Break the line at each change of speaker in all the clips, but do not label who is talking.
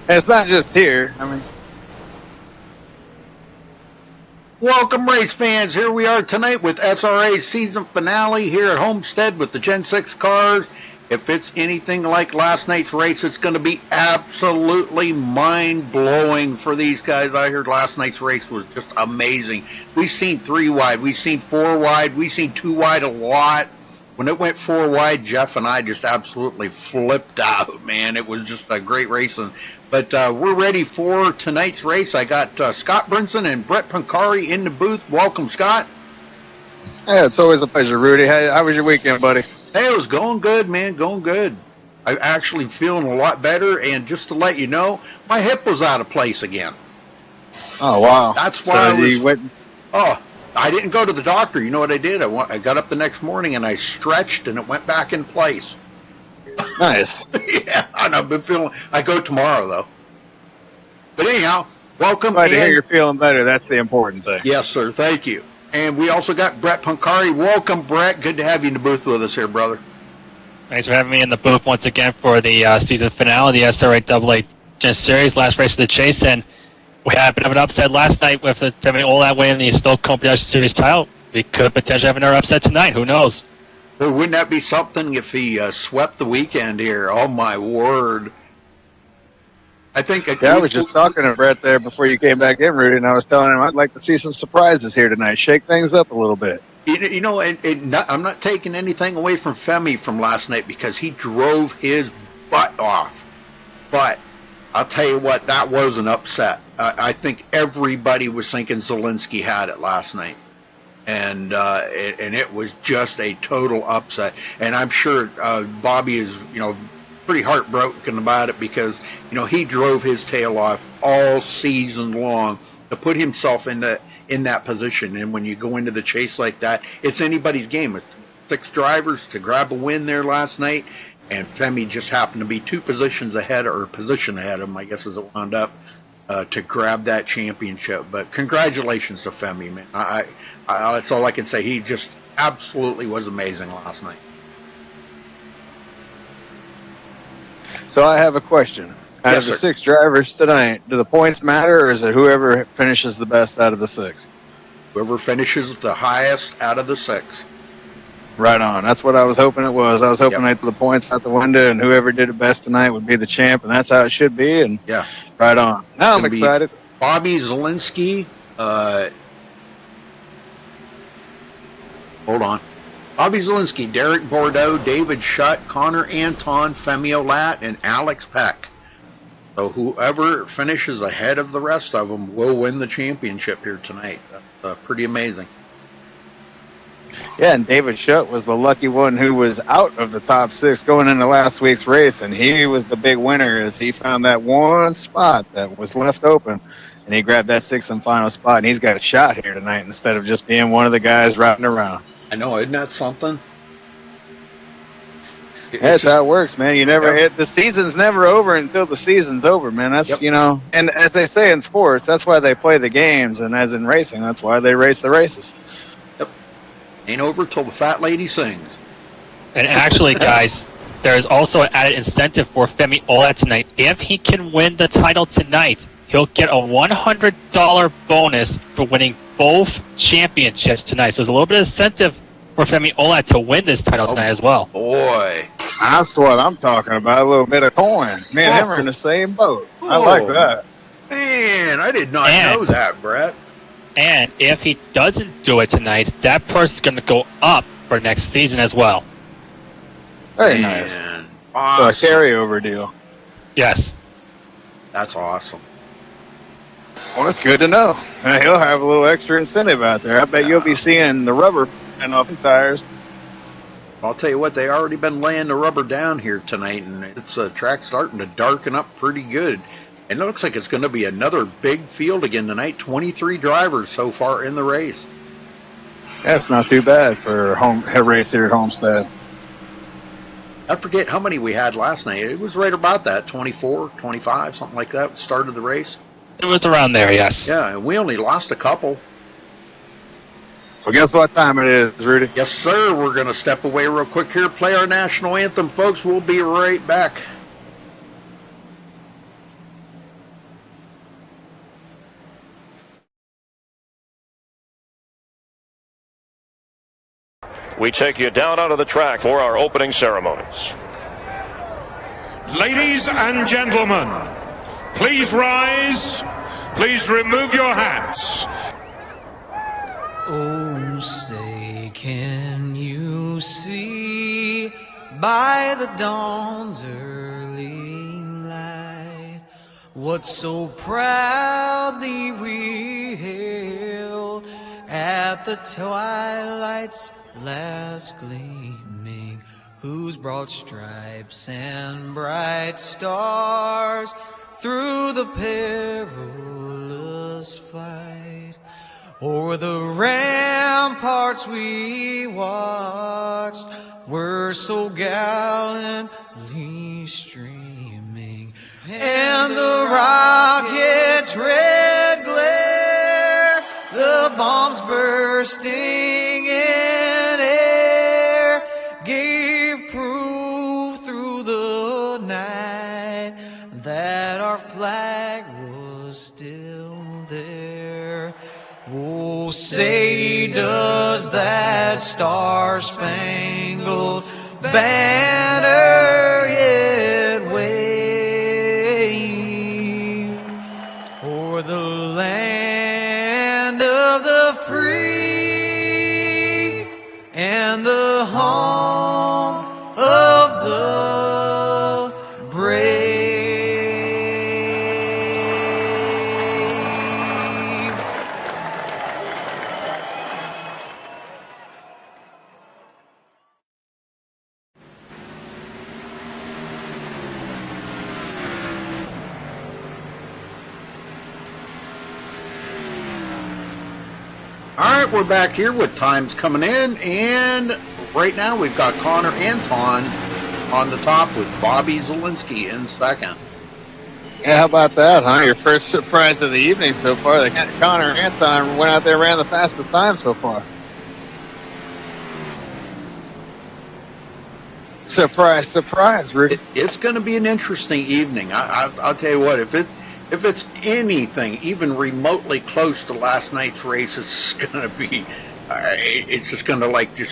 And it's not just here. I mean,
Welcome, race fans. Here we are tonight with SRA's season finale here at Homestead with the Gen 6 cars. If it's anything like last night's race, it's going to be absolutely mind-blowing for these guys. I heard last night's race was just amazing. We've seen 3 wide, we've seen 4 wide, we've seen 2 wide a lot. When it went 4 wide, Jeff and I just absolutely flipped out, man. It was just a great racing. But we're ready for tonight's race. I got Scott Brinson and Brett Pancari in the booth. Welcome, Scott.
yeah, it's always a pleasure, Rudy. How was your weekend, buddy?
Hey, it was going good, man, going good. I'm actually feeling a lot better, and just to let you know, my hip was out of place again.
Oh, wow.
That's why
you went...
Oh, I didn't go to the doctor. You know what I did? I got up the next morning, and I stretched, and it went back in place.
Nice.
Yeah, and I've been feeling. I go tomorrow though. But anyhow, welcome.
Glad to hear you're feeling better. That's the important thing.
Yes, sir. Thank you. And we also got Brett Pancari. Welcome, Brett. Good to have you in the booth with us here, brother.
Thanks for having me in the booth once again for the season finale, the SRA AA Gen Series, last race of the chase. And we had a bit of an upset last night with Femi all that way in the Stoke Production Series title. We could potentially have another upset tonight. Who knows?
Well, wouldn't that be something if he swept the weekend here? Oh, my word. I think...
Yeah, I was just talking to Brett there before you came back in, Rudy, and I was telling him I'd like to see some surprises here tonight. Shake things up a little bit.
You know, I'm not taking anything away from Femi from last night because he drove his butt off. But I'll tell you what, that was an upset. I think everybody was thinking Zielinski had it last night. And it was just a total upset. And I'm sure Bobby is, pretty heartbroken about it because, he drove his tail off all season long to put himself in that position. And when you go into the chase like that, it's anybody's game. It's 6 drivers to grab a win there last night, and Femi just happened to be 2 positions ahead, or a position ahead of him, I guess, as it wound up, to grab that championship. But congratulations to Femi, man. That's all I can say. He just absolutely was amazing last night.
So I have a question. Out
Yes,
of the
sir.
6 drivers tonight, do the points matter, or is it whoever finishes the best out of the 6?
Whoever finishes the highest out of the 6.
Right on. That's what I was hoping it was. I was hoping that the points out the window, and whoever did it best tonight would be the champ, and that's how it should be. And
Yeah.
right on. Now I'm excited.
Bobby Zielinski. Hold on. Bobby Zielinski, Derek Bordeaux, David Schutt, Connor Anton, Femi Olat, and Alex Peck. So whoever finishes ahead of the rest of them will win the championship here tonight. That's pretty amazing.
Yeah, and David Schutt was the lucky one who was out of the top 6 going into last week's race, and he was the big winner as he found that one spot that was left open, and he grabbed that 6th and final spot, and he's got a shot here tonight instead of just being one of the guys routing around.
I know, isn't that something?
That's how it works, man. The season's never over until the season's over, man. That's, and as they say in sports, that's why they play the games, and as in racing, that's why they race the races.
Yep. Ain't over till the fat lady sings.
And actually, guys, there's also an added incentive for Femi Olat tonight. If he can win the title tonight, he'll get a $100 bonus for winning both championships tonight. So there's a little bit of incentive for Femi Olat to win this title tonight as well.
Boy.
That's what I'm talking about, a little bit of coin. Me and him are in the same boat. I like that.
Man, I did not know that, Brett.
And if he doesn't do it tonight, that person's going to go up for next season as well.
Very nice.
Awesome.
So a carryover deal.
Yes.
That's awesome.
Well, that's good to know. He'll have a little extra incentive out there. I bet you'll be seeing the rubber and off the tires.
I'll tell you what, they already been laying the rubber down here tonight, and it's track starting to darken up pretty good. And it looks like it's going to be another big field again tonight. 23 drivers so far in the race.
That's not too bad for a race here at Homestead.
I forget how many we had last night. It was right about that, 24, 25, something like that, started the race.
It was around there, yes.
Yeah, and we only lost a couple.
Well, guess what time it is, Rudy?
Yes, sir. We're going to step away real quick here, play our national anthem, folks. We'll be right back.
we take you down onto the track for our opening ceremonies.
Ladies and gentlemen, please rise. Please remove your hats.
Oh, say, can you see by the dawn's early light what so proudly we hailed at the twilight's last gleaming, whose broad stripes and bright stars through the perilous fight o'er the ramparts we watched were so gallantly streaming, and the rocket's red glare, the bombs bursting in air, gave proof through the night that our flag was still there. Oh, say, does that star-spangled banner yet wave o'er the land of the free and the home of the brave?
All right, we're back here with times coming in, and right now we've got Connor Anton on the top with Bobby Zielinski in second.
Yeah, how about that, huh? Your first surprise of the evening so far. The Connor Anton went out there and ran the fastest time so far. Surprise, surprise, Rudy.
It's going to be an interesting evening. I'll tell you what, if it's anything even remotely close to last night's race, it's going to be, it's just going to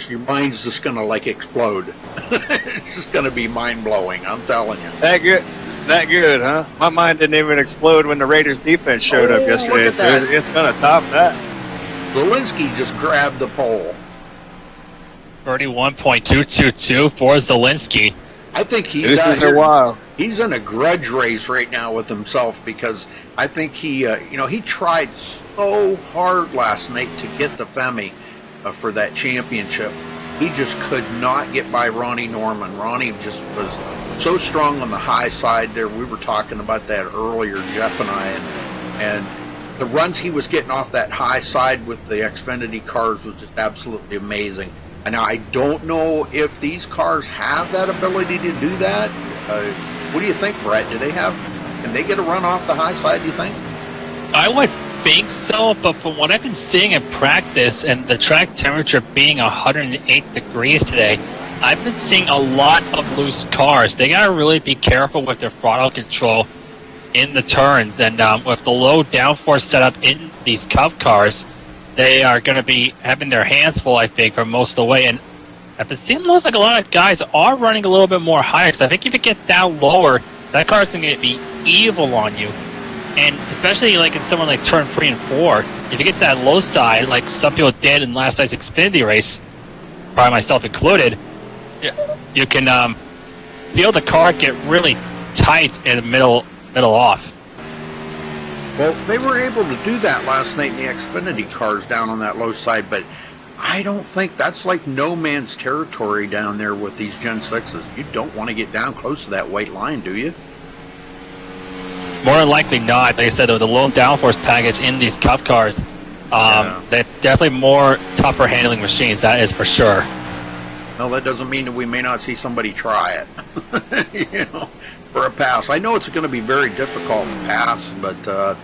your mind's just going to explode. It's just going to be mind blowing. I'm telling you.
That good, huh? My mind didn't even explode when the Raiders defense showed up yesterday, so it's going to top that.
Zielinski just grabbed the pole.
31.222 for Zielinski.
I think he's
This is a while.
He's in a grudge race right now with himself, because I think he tried so hard last night to get the Femi for that championship. He just could not get by Ronnie Norman. Ronnie just was so strong on the high side there. We were talking about that earlier, Jeff and I, and the runs he was getting off that high side with the Xfinity cars was just absolutely amazing. And now I don't know if these cars have that ability to do that. What do you think, Brett? Can they get a run off the high side, do you think?
I would think so, but from what I've been seeing in practice and the track temperature being 108 degrees today, I've been seeing a lot of loose cars. They gotta really be careful with their throttle control in the turns, and with the low downforce setup in these Cup cars, they are going to be having their hands full, I think, for most of the way. And it seems like a lot of guys are running a little bit more higher, because I think if you get down lower, that car's going to be evil on you. And especially like in someone like turn 3 and 4, if you get to that low side, like some people did in last night's Xfinity race, probably myself included, you can feel the car get really tight in the middle off.
Well, they were able to do that last night in the Xfinity cars down on that low side, but I don't think that's like no man's territory down there with these Gen 6s. You don't want to get down close to that white line, do you?
More than likely not. Like I said, with the low downforce package in these Cup cars, they're definitely more tougher handling machines, that is for sure.
No, that doesn't mean that we may not see somebody try it, for a pass. I know it's going to be very difficult to pass, but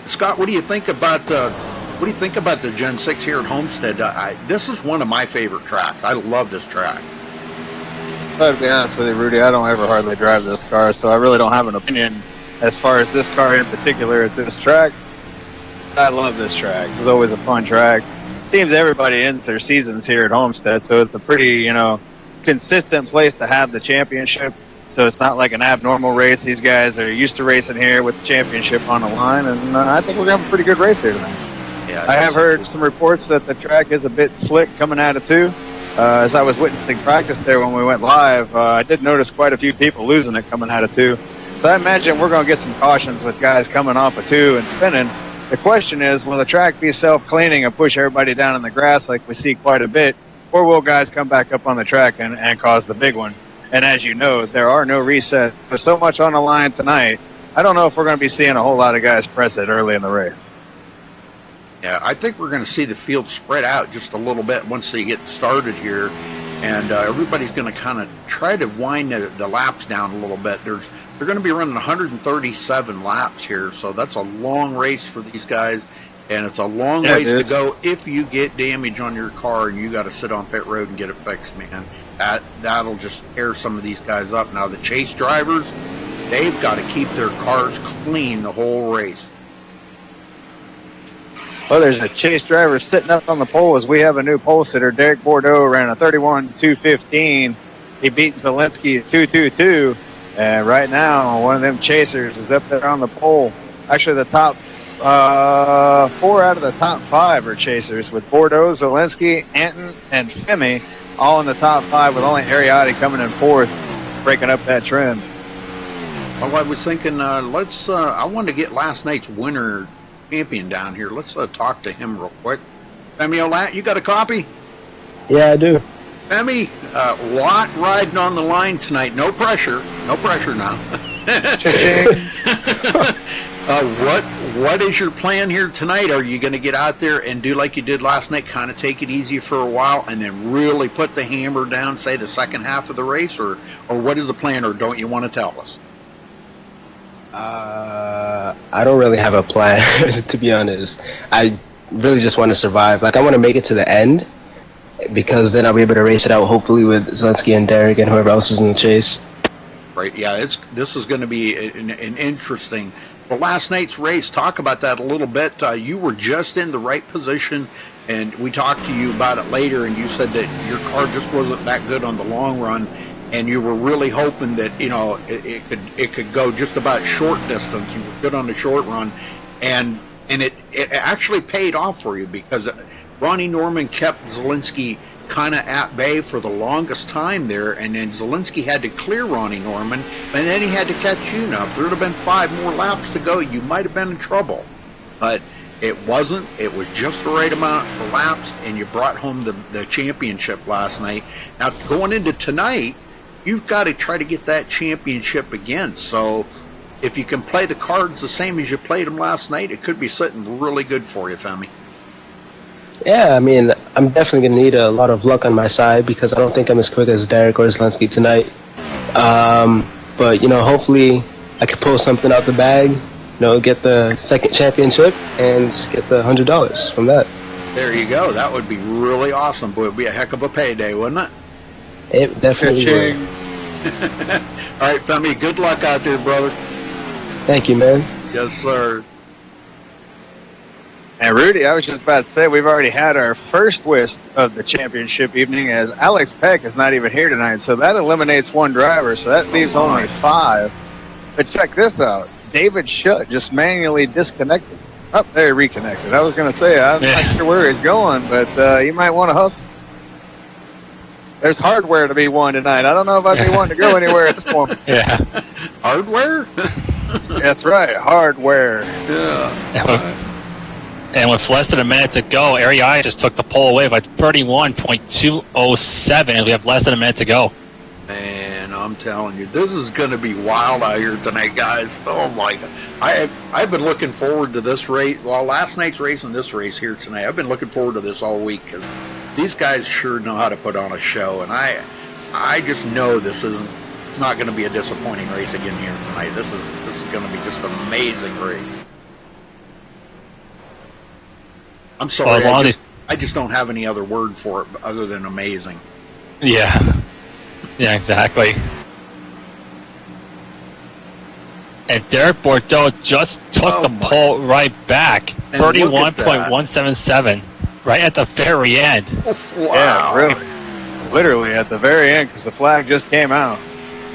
Scott, what do you think about the Gen 6 here at Homestead? This is one of my favorite tracks. I love this track.
To be honest with you, Rudy, I don't ever hardly drive this car, so I really don't have an opinion as far as this car in particular at this track. I love this track. This is always a fun track. seems everybody ends their seasons here at Homestead, so it's a pretty, consistent place to have the championship. So it's not like an abnormal race. These guys are used to racing here with the championship on the line, and I think we're going to have a pretty good race here tonight.
Yeah,
I have heard some reports that the track is a bit slick coming out of 2. As I was witnessing practice there when we went live, I did notice quite a few people losing it coming out of 2. So I imagine we're going to get some cautions with guys coming off of 2 and spinning. The question is, will the track be self-cleaning and push everybody down in the grass like we see quite a bit, or will guys come back up on the track and cause the big one? And as you know, there are no resets. There's so much on the line tonight, I don't know if we're going to be seeing a whole lot of guys press it early in the race.
Yeah, I think we're going to see the field spread out just a little bit once they get started here. And everybody's going to kind of try to wind the laps down a little bit. They're going to be running 137 laps here, so that's a long race for these guys. And it's a long ways to go if you get damage on your car and you got to sit on pit road and get it fixed, man. That'll just tear some of these guys up. Now, the chase drivers, they've got to keep their cars clean the whole race.
Well, there's a chase driver sitting up on the pole as we have a new pole sitter. Derek Bordeaux ran a 31.215. He beat Zielinski at 2.22. And right now, one of them chasers is up there on the pole. Actually, the top 4 out of the top 5 are chasers, with Bordeaux, Zielinski, Anton, and Femi all in the top 5, with only Ariotti coming in 4th, breaking up that trend.
Well, I was thinking, I wanted to get last night's winner champion down here. Let's talk to him real quick. Femi Olat, you got a copy?
Yeah, I do.
Femi, lot riding on the line tonight. No pressure now. What is your plan here tonight? Are you going to get out there and do like you did last night, kind of take it easy for a while and then really put the hammer down, say the second half of the race, or what is the plan, or don't you want to tell us?
I don't really have a plan, to be honest. I really just want to survive. Like, I want to make it to the end, because then I'll be able to race it out, hopefully, with Zielinski and Derek and whoever else is in the chase.
Right, yeah, this is going to be an interesting. Well, last night's race, talk about that a little bit. You were just in the right position, and we talked to you about it later, and you said that your car just wasn't that good on the long run, and you were really hoping that it could go just about short distance. You were good on the short run, and it actually paid off for you, because Ronnie Norman kept Zielinski kind of at bay for the longest time there, and then Zielinski had to clear Ronnie Norman, and then he had to catch you. Now, if there would have been 5 more laps to go, you might have been in trouble, but it wasn't. It was just the right amount of laps, and you brought home the championship last night. Now, going into tonight, you've got to try to get that championship again. So if you can play the cards the same as you played them last night, it could be sitting really good for you, Femi.
Yeah, I mean, I'm definitely going to need a lot of luck on my side, because I don't think I'm as quick as Derek or Zielinski tonight. But, hopefully I can pull something out the bag, get the second championship and get the $100 from that.
There you go. That would be really awesome. Boy, it would be a heck of a payday, wouldn't it?
It definitely would.
All right, Femi, good luck out there, brother.
Thank you, man.
Yes, sir.
And Rudy, I was just about to say, we've already had our first twist of the championship evening, as Alex Peck is not even here tonight. So that eliminates 1 driver. So that leaves only 5. But check this out. David Shutt just manually disconnected. Oh, there he reconnected. I was going to say, I'm not sure where he's going, but you might want to hustle. There's hardware to be won tonight. I don't know if I'd be wanting to go anywhere at this point.
Yeah.
Hardware?
That's right, hardware.
Yeah.
And with less than a minute to go, Ariotti just took the pole away by 31.207, and we have less than a minute to go.
Man, I'm telling you, this is going to be wild out here tonight, guys. Oh, my God. I've been looking forward to this race. Well, last night's race and this race here tonight, I've been looking forward to this all week, because these guys sure know how to put on a show, and I just know it's not going to be a disappointing race again here tonight. This is going to be just an amazing race. I'm sorry, I just don't have any other word for it other than amazing.
Yeah. Yeah, exactly. And Derek Bordeaux just took the pole right back. 31.177. right at the very end.
Wow.
Yeah, really. Literally at the very end, because the flag just came out.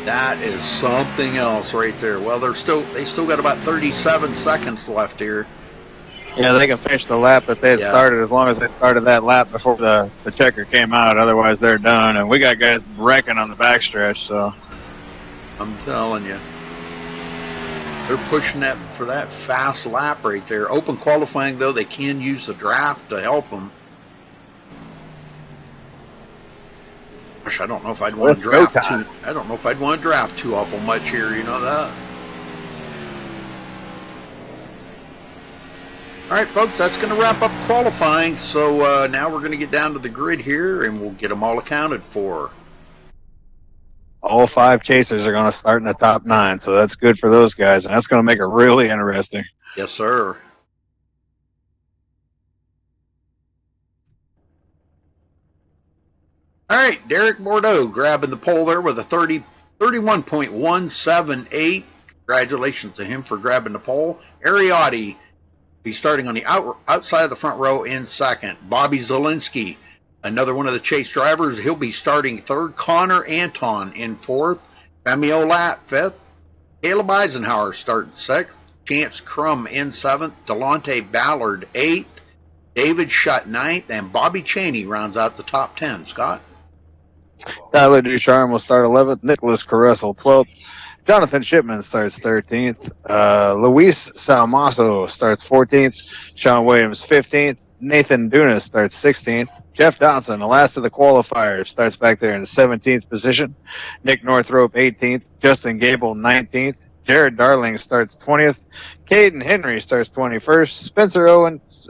That is something else right there. Well, they still got about 37 seconds left here.
Yeah, they can finish the lap that they had started as long as they started that lap before the checker came out. Otherwise, they're done. And we got guys wrecking on the backstretch, so.
I'm telling you. They're pushing that for that fast lap right there. Open qualifying, though, they can use the draft to help them. Gosh, I don't know if I'd want to draft too. I don't know if I'd want to draft too awful much here. You know that. All right, folks, that's going to wrap up qualifying. So now we're going to get down to the grid here, and we'll get them all accounted for.
All 5 chasers are going to start in the top 9, so that's good for those guys, and that's going to make it really interesting.
Yes, sir. All right, Derek Bordeaux grabbing the pole there with a 31.178. Congratulations to him for grabbing the pole. Ariotti, he's starting on the outside of the front row in second. Bobby Zielinski, another one of the chase drivers, he'll be starting third. Connor Anton in fourth. Femi Olat fifth. Caleb Eisenhower starting sixth. Chance Crum in seventh. Delonte Ballard eighth. David Shutt ninth. And Bobby Cheney rounds out the top 10. Scott?
Tyler Ducharme will start 11th. Nicholas Caressel 12th. Jonathan Shipman starts 13th. Luis Salmaso starts 14th. Sean Williams 15th. Nathan Dunas starts 16th. Jeff Dodson, the last of the qualifiers, starts back there in the 17th position. Nick Northrope 18th. Justin Gable 19th. Jared Darling starts 20th. Caden Henry starts 21st.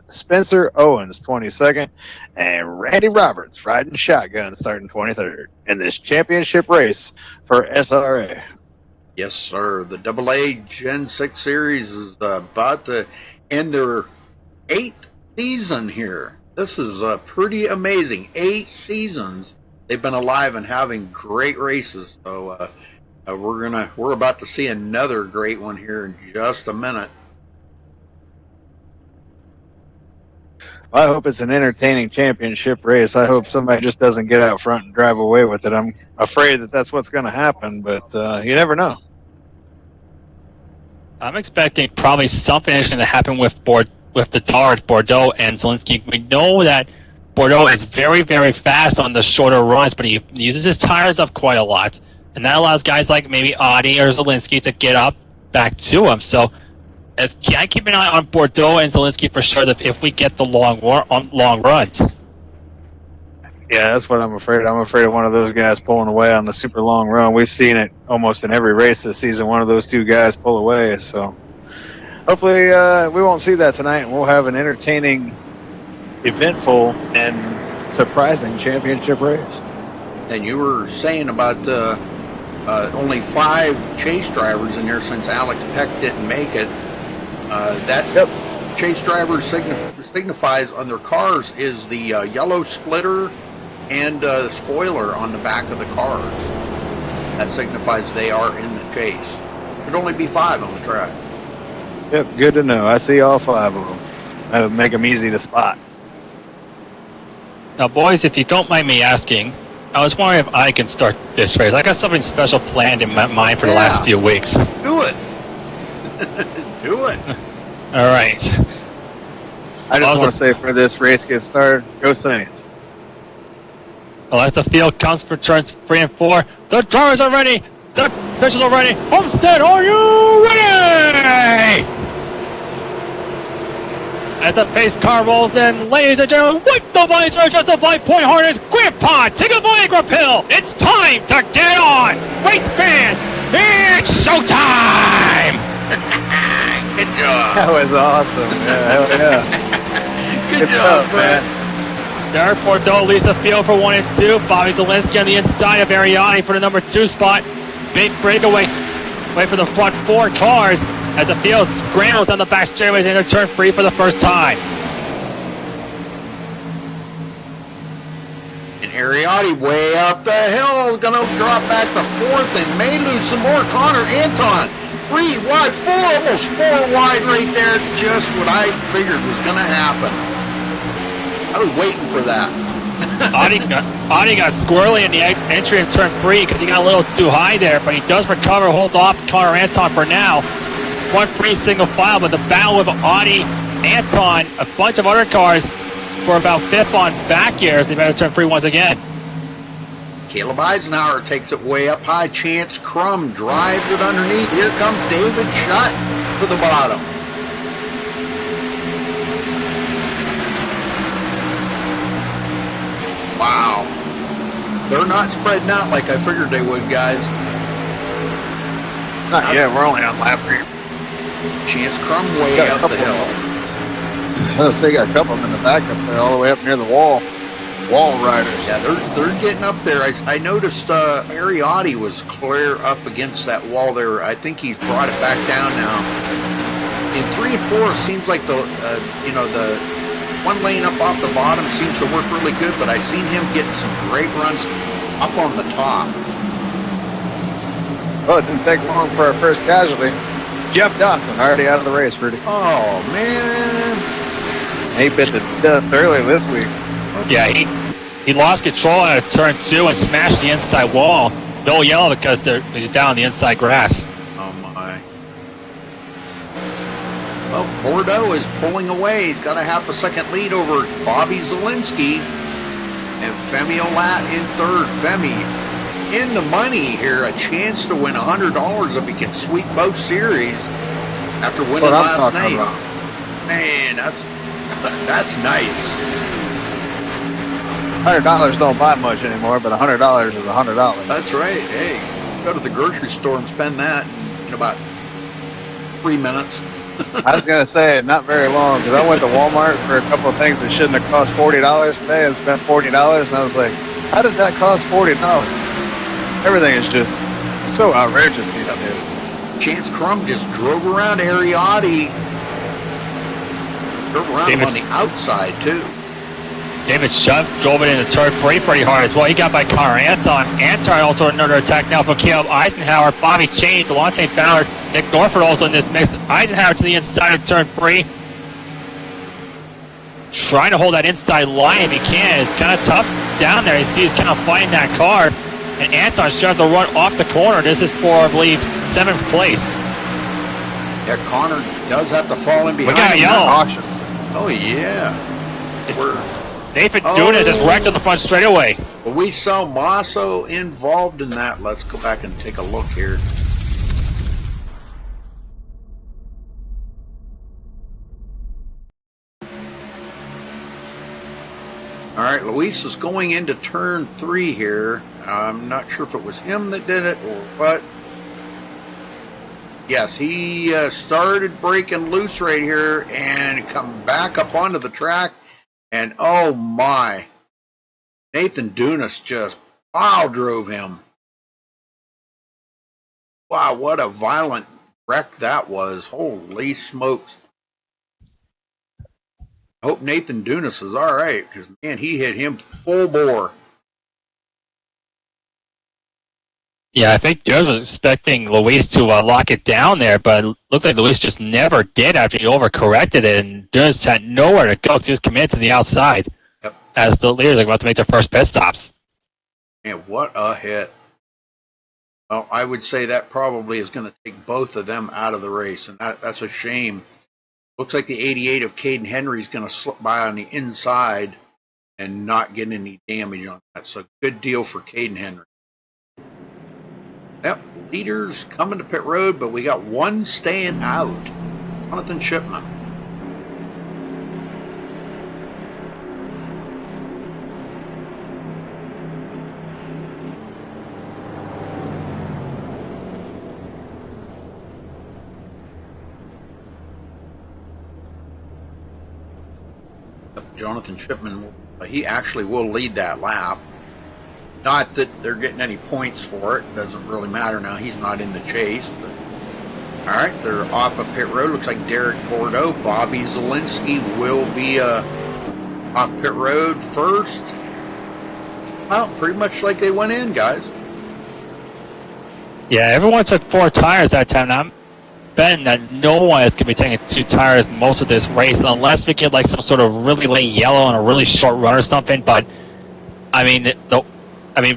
Spencer Owens 22nd. And Randy Roberts riding shotgun starting 23rd in this championship race for SRA.
Yes, sir. The AA Gen 6 Series is about to end their 8th season here. This is pretty amazing. 8 seasons they've been alive and having great races. So we're about to see another great one here in just a minute.
I hope it's an entertaining championship race. I hope somebody just doesn't get out front and drive away with it. I'm afraid that that's what's going to happen, but you never know.
I'm expecting probably something interesting to happen with the Tard, Bordeaux, and Zielinski. We know that Bordeaux is very, very fast on the shorter runs, but he uses his tires up quite a lot. And that allows guys like maybe Audi or Zielinski to get up back to him. So I keep an eye on Bordeaux and Zielinski for sure that if we get the long runs.
Yeah, that's what I'm afraid. I'm afraid of one of those guys pulling away on the super long run. We've seen it almost in every race this season. One of those two guys pull away. So hopefully we won't see that tonight, and we'll have an entertaining, eventful, and surprising championship race.
And you were saying about only 5 chase drivers in there since Alex Peck didn't make it. Chase driver signifies on their cars is the yellow splitter and the spoiler on the back of the cars. That signifies they are in the chase. There'd only be 5 on the track.
Yep, good to know. I see all 5 of them. That would make them easy to spot.
Now, boys, if you don't mind me asking, I was wondering if I can start this race. I got something special planned in my mind for the last few weeks.
Do it. Do it.
All right.
I just want to say for this race gets started, go Saints.
Well, as the field comes for turns 3 and 4, the drivers are ready. The pitchers are ready. Homestead, are you ready? As the pace car rolls in, ladies and gentlemen, with the visor, just a 5-point harness, Grandpa, take a Viagra pill. It's time to get on. Race fans, it's showtime.
Good job.
That was awesome. Yeah, hell yeah.
Good job,
man.
Derek Bordeaux leads the field for 1 and 2. Bobby Zielinski on the inside of Ariani for the number 2 spot. Big breakaway. Wait for the front 4 cars as the field scrambles down the back straightaways into turn 3 for the first time.
And Ariotti way up the hill, gonna drop back to 4th and may lose some more. Connor Anton, 3 wide, 4, almost 4 wide right there. Just what I figured was gonna happen. I was waiting for that.
Audi got squirrely in the entry in turn 3 because he got a little too high there, but he does recover, holds off Connor Anton for now. Front 3 single file, but the battle with Audi, Anton, a bunch of other cars for about 5th on back gears. They better turn 3 once again.
Caleb Eisenhower takes it way up high. Chance Crum drives it underneath. Here comes David Shutt to the bottom. Wow. They're not spreading out like I figured they would, guys.
Not yet. We're only on lap 3.
Chance Crum way up the hill.
They got a couple of them in the back up there, all the way up near the wall. Wall riders.
Yeah, they're getting up there. I noticed Ariotti was clear up against that wall there. I think he's brought it back down now. In 3 and 4, it seems like the one lane up off the bottom seems to work really good, but I've seen him getting some great runs up on the top.
Oh, it didn't take long for our first casualty. Jeff Dawson already out of the race, Rudy.
Oh, man.
He bit the dust early this week.
Yeah, he lost control at turn 2 and smashed the inside wall. They'll yell because they're down the inside grass.
Oh, my. Well, Bordeaux is pulling away. He's got a half a second lead over Bobby Zielinski. And Femi Olat in third. Femi in the money here. A chance to win $100 if he can sweep both series after winning last night. Man, that's nice.
$100 don't buy much anymore, but $100 is $100.
That's right. Hey, go to the grocery store and spend that in about 3 minutes.
I was going to say, not very long, because I went to Walmart for a couple of things that shouldn't have cost $40 today and spent $40, and I was like, how did that cost $40? Everything is just so outrageous these days.
Chance Crum just drove around Ariotti. Drove around him on the outside, too.
David Shutt drove it into turn 3 pretty hard as well. He got by Connor Anton. Anton also under attack now from Caleb Eisenhower. Bobby Chain, Delonte Ballard, Nick Norford also in this mix. Eisenhower to the inside of turn 3. Trying to hold that inside line if he can. It's kind of tough down there. You see he's kind of fighting that car. And Anton's trying to run off the corner. This is for, I believe, 7th place.
Yeah, Connor does have to fall in behind.
We got a yellow.
Oh, yeah.
Nathan Dunas is wrecked on the front straightaway.
Well, we saw Masso involved in that. Let's go back and take a look here. All right, Luis is going into turn 3 here. I'm not sure if it was him that did it or what. Yes, he started breaking loose right here and come back up onto the track. And oh my, Nathan Dunas just pile drove him. Wow, what a violent wreck that was. Holy smokes. I hope Nathan Dunas is all right, because, man, he hit him full bore.
Yeah, I think Dunas was expecting Luis to lock it down there, but it looked like Luis just never did after he overcorrected it, and Dunas had nowhere to go, just committed to the outside as the leaders are about to make their first pit stops.
Man, what a hit. Well, I would say that probably is going to take both of them out of the race, and that's a shame. Looks like the 88 of Caden Henry is going to slip by on the inside and not get any damage on that. So good deal for Caden Henry. Yep, leaders coming to pit road, but we got one staying out. Jonathan Shipman. Jonathan Shipman, he actually will lead that lap. Not that they're getting any points for it. Doesn't really matter now. He's not in the chase. But all right, they're off of pit road. Looks like Derek Bordeaux. Bobby Zielinski will be off pit road first. Well, pretty much like they went in, guys.
Yeah, everyone took 4 tires that time. betting that no one is going to be taking 2 tires most of this race unless we get like some sort of really late yellow and a really short run or something. But I mean,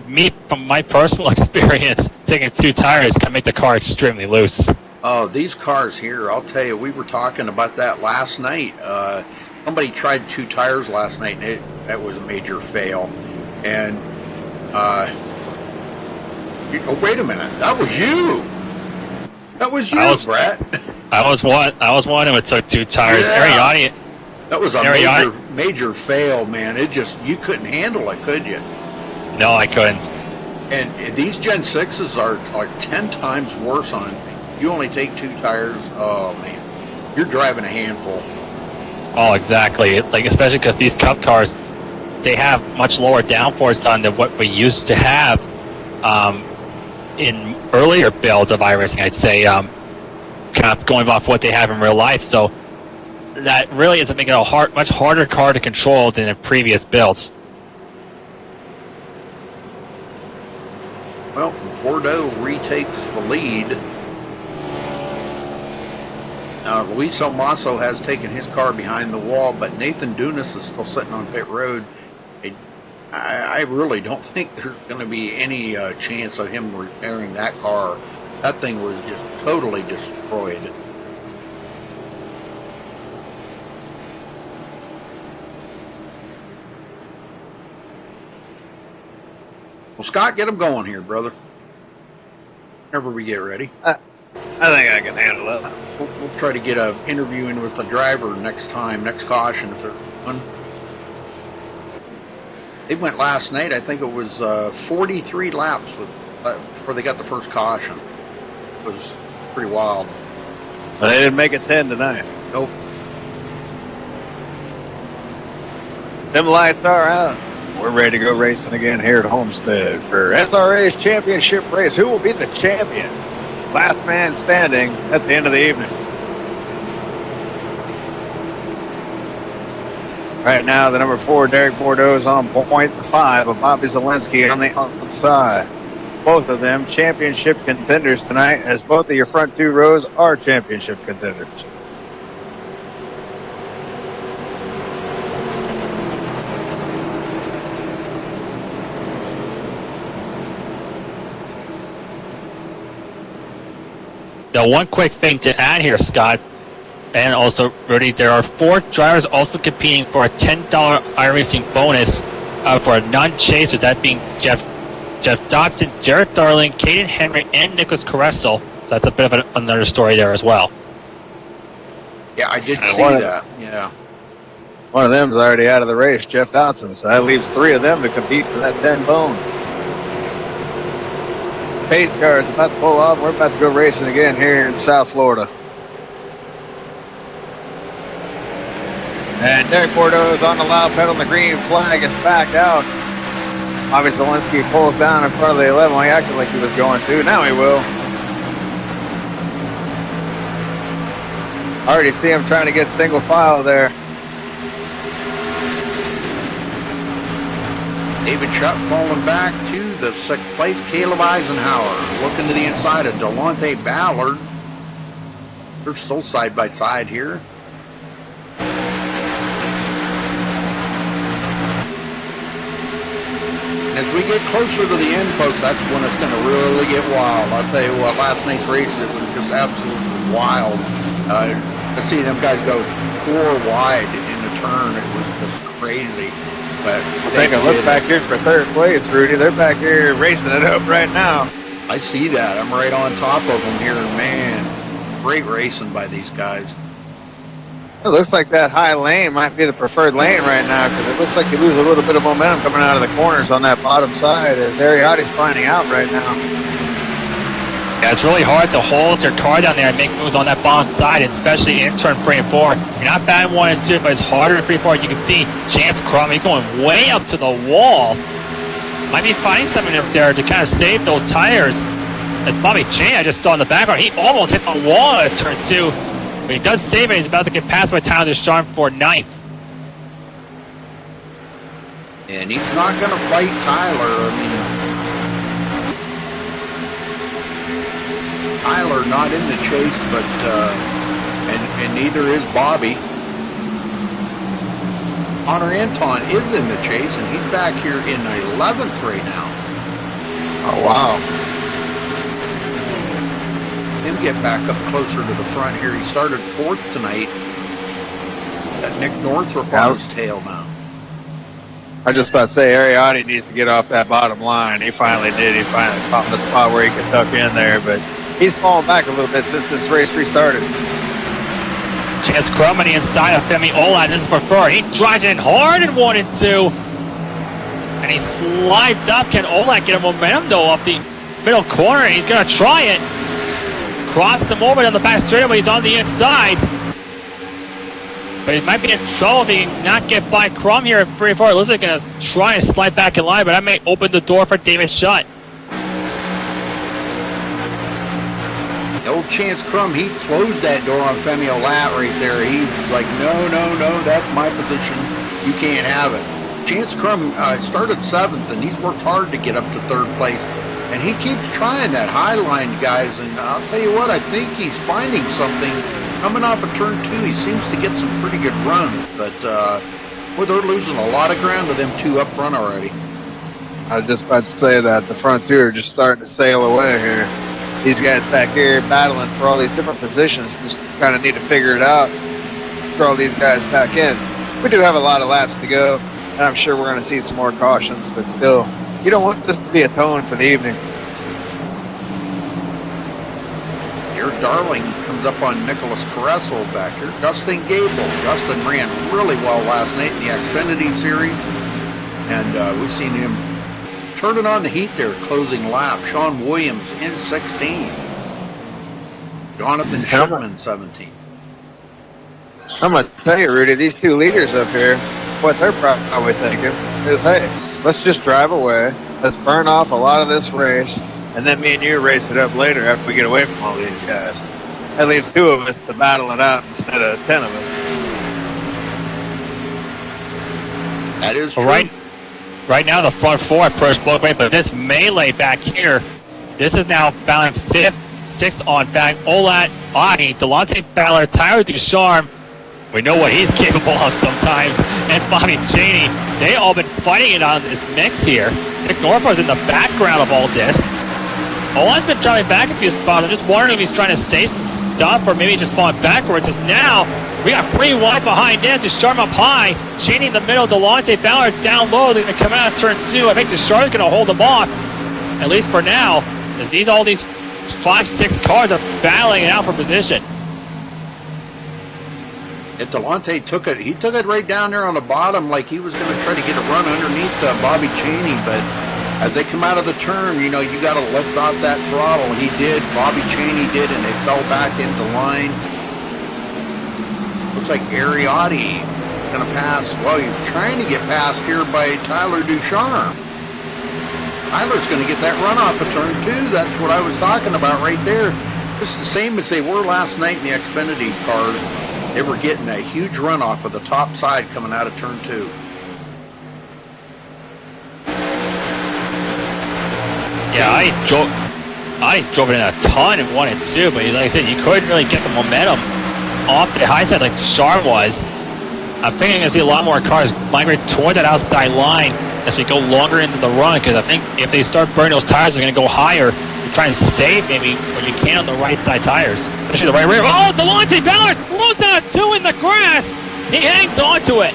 me from my personal experience, taking 2 tires can make the car extremely loose.
Oh, these cars here, I'll tell you, we were talking about that last night. Somebody tried 2 tires last night, and that was a major fail. And, oh, wait a minute, that was you! That was you, Brett.
I was one who took 2 tires.
Yeah. That was a major fail, man. You couldn't handle it, could you?
No, I couldn't.
And these Gen 6s are 10 times worse on. You only take 2 tires. Oh man, you're driving a handful.
Oh, exactly. Like especially because these Cup cars, they have much lower downforce on than what we used to have in earlier builds of iRacing. I'd say, kind of going off what they have in real life. So that really is making it a much harder car to control than in previous builds.
Well, Bordeaux retakes the lead. Now, Luis Almaso has taken his car behind the wall, but Nathan Dunas is still sitting on pit road. I really don't think there's going to be any chance of him repairing that car. That thing was just totally destroyed. Well, Scott, get him going here, brother. Whenever we get ready.
I think I can handle it.
We'll try to get an interview in with the driver next caution if there's one. They went last night, I think it was 43 laps before they got the first caution. It was pretty wild.
But they didn't make it 10 tonight.
Nope.
Them lights are out. We're ready to go racing again here at Homestead for SRA's championship race. Who will be the champion? Last man standing at the end of the evening. Right now, the number 4, Derek Bordeaux, is on point. The 5 of Bobby Zelensky on the outside. Both of them championship contenders tonight, as both of your front 2 rows are championship contenders.
Now, one quick thing to add here, Scott, and also, Rudy, there are 4 drivers also competing for a $10 iRacing bonus for a non-chaser, that being Jeff Dotson, Jarrett Darling, Caden Henry, and Nicholas Caressel. So that's a bit of another story there as well.
Yeah, I did see that. Yeah.
One of them's already out of the race, Jeff Dotson, so that leaves 3 of them to compete for that 10 bones. Pace car is about to pull off. We're about to go racing again here in South Florida. And Derek Bordeaux is on the loud pedal, and the green flag is back out. Bobby Zelensky pulls down in front of the 11. He acted like he was going to. Now he will. I already see him trying to get single file there.
David Shutt falling back to the 6th place. Caleb Eisenhower looking to the inside of Delonte Ballard. They're still side by side here. As we get closer to the end, folks, that's when it's going to really get wild. I'll tell you what, last night's race, it was just absolutely wild. To see them guys go 4 wide in the turn, it was just crazy. But
take a look back here for 3rd place, Rudy. They're back here racing it up right now.
I see that. I'm right on top of them here. Man, great racing by these guys.
It looks like that high lane might be the preferred lane right now, because it looks like you lose a little bit of momentum coming out of the corners on that bottom side as Ariotti's finding out right now.
Yeah, it's really hard to hold your car down there and make moves on that bottom side, especially in turn 3 and 4. You're not bad in 1 and 2, but it's harder in 3 and 4. You can see Chance Crum, he's going way up to the wall. Might be finding something up there to kind of save those tires. And Bobby Chain, I just saw in the background, he almost hit the wall at turn 2. But he does save it. He's about to get passed by Tyler Deschamps for 9th.
And he's not going to fight Tyler. I mean, Tyler not in the chase, but and neither is Bobby. Connor Anton is in the chase, and he's back here in 11th right now.
Oh, wow.
Him get back up closer to the front here. He started 4th tonight. Got Nick Northrup on his tail now.
I was just about to say, Ariotti needs to get off that bottom line. He finally did. He finally found a spot where he could tuck in there, but he's fallen back a little bit since this race restarted.
Chance Crum on the inside of Femi Olat. This is for Fur. He drives in hard in 1 and 2. And he slides up. Can Olat get a momentum, though, off the middle corner? He's going to try it. Crossed him over on the back straightaway. He's on the inside. But he might be in trouble if he can not get by Crum here at 3-4. Looks like he's going to try and slide back in line, but that may open the door for David Shutt.
The old Chance Crum, he closed that door on Femi Olat right there. He was like, no, that's my position. You can't have it. Chance Crum started 7th, and he's worked hard to get up to 3rd place. And he keeps trying that high line, guys. And I'll tell you what, I think he's finding something. Coming off of turn 2, he seems to get some pretty good runs. But, well, they're losing a lot of ground to them 2 up front already.
I was just about to say that. The front 2 are just starting to sail away here. These guys back here battling for all these different positions just kind of need to figure it out. Throw all these guys back in. We do have a lot of laps to go, and I'm sure we're going to see some more cautions, but still, you don't want this to be a tone for the evening.
Jared Darling comes up on Nicholas Caressel back here. Justin Gable. Justin ran really well last night in the Xfinity Series, and we've seen him turning on the heat there, closing lap. Sean Williams in 16. Jonathan Shipman, 17.
I'm going to tell you, Rudy, these 2 leaders up here, what they're probably thinking is, hey, let's just drive away. Let's burn off a lot of this race, and then me and you race it up later after we get away from all these guys. That leaves 2 of us to battle it out instead of 10 of us.
That is true.
Right now, the front 4 pushed both ways, but this melee back here, this is now battling 5th, 6th on back. Olat, Ani, Delonte Ballard, Tyler Ducharme. We know what he's capable of sometimes. And Bobby Cheney, they all been fighting it on this mix here. Nick Norfolk's in the background of all this. Olat's been driving back a few spots. I'm just wondering if he's trying to say some stuff or maybe just falling backwards. As now, we got 3 wide behind him. Ducharme up high. Cheney in the middle. Delonte Ballard down low. They're going to come out of turn 2. I think Ducharme's going to hold them off, at least for now, as all these 5-6 cars are battling it out for position.
If Delonte took it, he took it right down there on the bottom like he was going to try to get a run underneath Bobby Cheney, but as they come out of the turn, you got to lift off that throttle. He did, Bobby Cheney did, and they fell back into line. Looks like Ariotti going to pass. Well, he's trying to get past here by Tyler Ducharme. Tyler's going to get that run off of turn 2. That's what I was talking about right there. Just the same as they were last night in the Xfinity cars. They were getting a huge run off of the top side coming out of turn 2.
Yeah, I drove it in a ton in 1 and 2, but like I said, you couldn't really get the momentum off the high side like Ducharme was. I'm thinking you're going to see a lot more cars migrate toward that outside line as we go longer into the run, because I think if they start burning those tires, they're going to go higher to try and save maybe what you can on the right side tires. Especially the right rear. Oh, Delonte Ballard slows down 2 in the grass. He hangs on to it.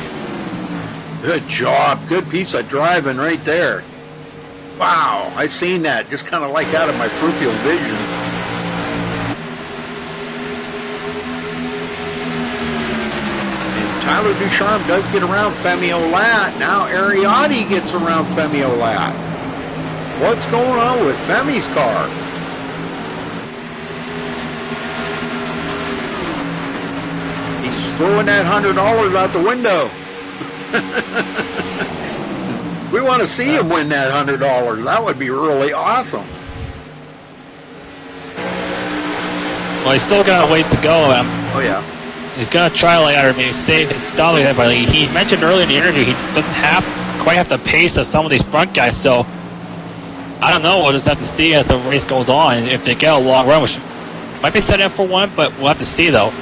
Good job. Good piece of driving right there. Wow, I seen that just kind of like out of my peripheral vision. And Tyler Ducharme does get around Femi Olat. Now Ariotti gets around Femi Olat. What's going on with Femi's car? He's throwing that $100 out the window. We want to see him win that $100. That would be really awesome.
Well, he's still got a ways to go.
Oh, yeah.
He's going to try to maybe save his style, but he mentioned earlier in the interview he doesn't quite have the pace of some of these front guys, so I don't know. We'll just have to see as the race goes on. If they get a long run, which Might be setting up for one, but we'll have to see, though.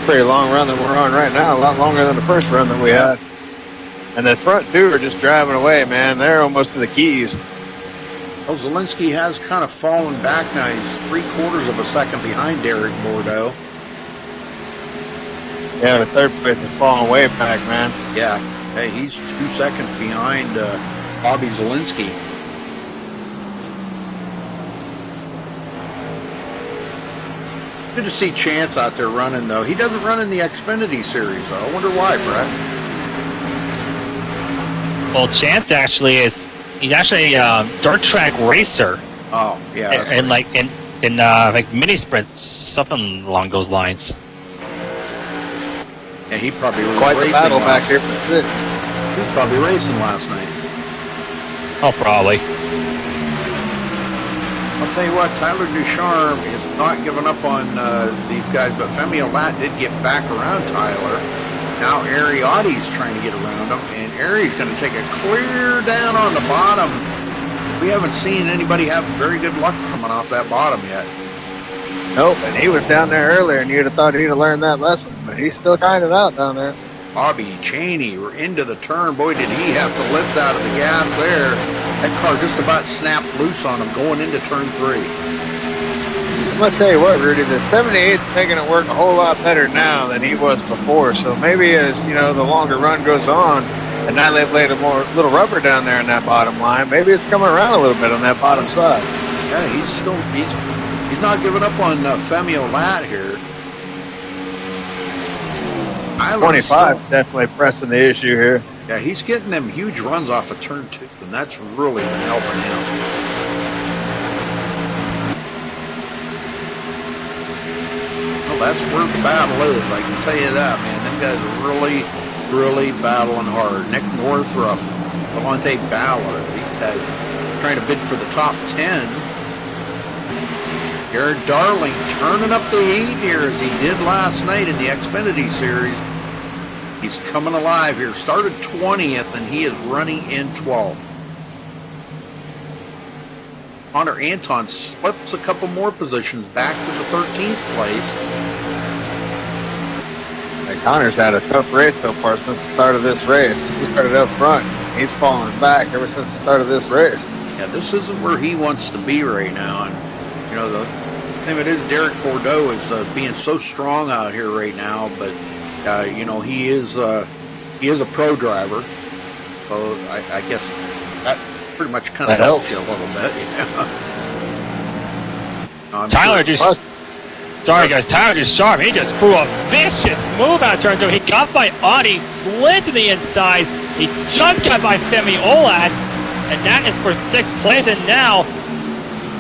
Pretty long run that we're on right now. A lot longer than the first run that we had. And the front two are just driving away, man. They're almost to the Keys.
Well, Zielinski has kind of fallen back now. He's 3/4 of a second behind Derek Bordeaux.
Yeah, the third place is falling way back, man.
Yeah. Hey, he's 2 seconds behind Bobby Zielinski. Good to see Chance out there running, though. He doesn't run in the Xfinity Series, though. I wonder why, Brett.
Well, Chance actually is. He's actually a dirt track racer.
Oh, yeah.
And
right.
like in like mini sprints, something along those lines.
And he probably was
Quite the
racing
battle back
last-
here for 6.
He was probably racing last night.
Oh, probably.
I'll tell you what, Tyler Ducharme is not giving up on these guys, but Femi Olat did get back around Tyler. Now Ariotti's trying to get around him, and Ari's going to take a clear down on the bottom. We haven't seen anybody have very good luck coming off that bottom yet.
Nope, and he was down there earlier, and you'd have thought he'd have learned that lesson, but he's still trying it out down there.
Bobby Cheney, we're into the turn. Boy, did he have to lift out of the gas there. That car just about snapped loose on him going into turn 3.
I'm going to tell you what, Rudy, the 78's making it work a whole lot better now than he was before. So maybe as, you know, the longer run goes on, and now they've laid a little rubber down there in that bottom line, maybe it's coming around a little bit on that bottom side.
Yeah, he's not giving up on Femi Olat here.
25 definitely pressing the issue here.
Yeah, he's getting them huge runs off of turn 2, and that's really been helping him. Well, that's where the battle is, I can tell you that, man. Them guys are really, really battling hard. Nick Northrup, Delonte Ballard, these guys trying to bid for the top 10. Jared Darling turning up the heat here as he did last night in the Xfinity Series. He's coming alive here. Started 20th, and he is running in 12th. Connor Anton slips a couple more positions back to the 13th place.
And Connor's had a tough race so far since the start of this race. He started up front. He's falling back ever since the start of this race.
Yeah, this isn't where he wants to be right now. And, you know, the thing it is, Derek Bordeaux is being so strong out here right now, but you know, he is a pro driver, so I guess that pretty much kind of helps you a little bit. Yeah.
Tyler just. Sorry, guys. Tyler just sharp. He just threw a vicious move out of turn 2. He got by Audi, slid to the inside. He just got by Femi Olat, and that is for 6th place. And now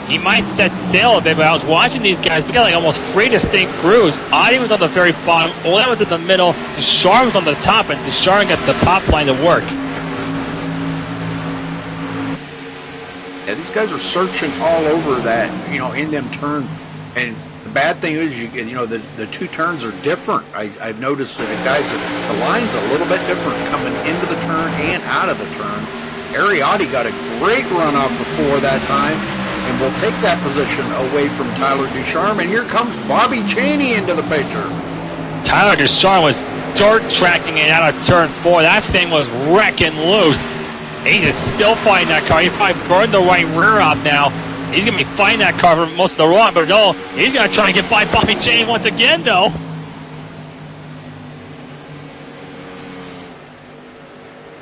he might set sail a bit, but I was watching these guys. We got like almost 3 distinct crews. Audi was on the very bottom. Olat was in the middle. Ducharme was on the top, and Ducharme got the top line to work.
Yeah, these guys are searching all over that, you know, in them turns. And the bad thing is, you know, the 2 turns are different. I've noticed that the line's a little bit different coming into the turn and out of the turn. Ariotti got a great run off the 4 that time, and will take that position away from Tyler Ducharme. And here comes Bobby Cheney into the picture.
Tyler Ducharme was dirt tracking it out of turn 4. That thing was wrecking loose. He is still fighting that car. He probably burned the right rear out now. He's going to be fighting that car for most of the run, but no, he's going to try and get by Bobby Cheney once again, though.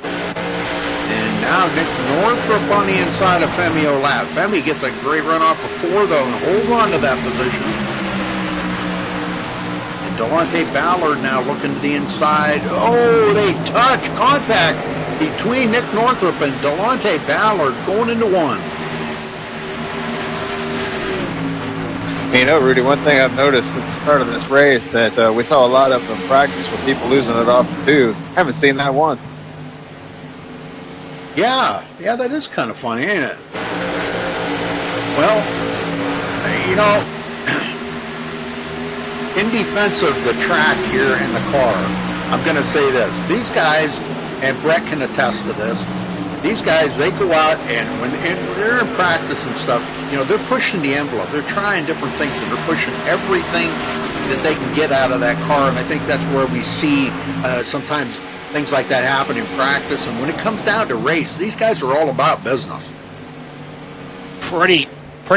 And now Nick Northrup on the inside of Femi Olat. Femi gets a great run off of 4, though, and holds on to that position. And Delonte Ballard now looking to the inside. Oh, they touch contact between Nick Northrup and Delonte Ballard going into 1.
You know, Rudy, one thing I've noticed since the start of this race that we saw a lot of in practice with people losing it off of 2. Haven't seen that once.
Yeah, that is kind of funny, ain't it? Well, you know, in defense of the track here and the car, I'm going to say this. These guys, and Brett can attest to this, these guys, they go out and when they're in practice and stuff, they're pushing the envelope. They're trying different things, and they're pushing everything that they can get out of that car. And I think that's where we see sometimes things like that happen in practice. And when it comes down to race, these guys are all about business.
Pretty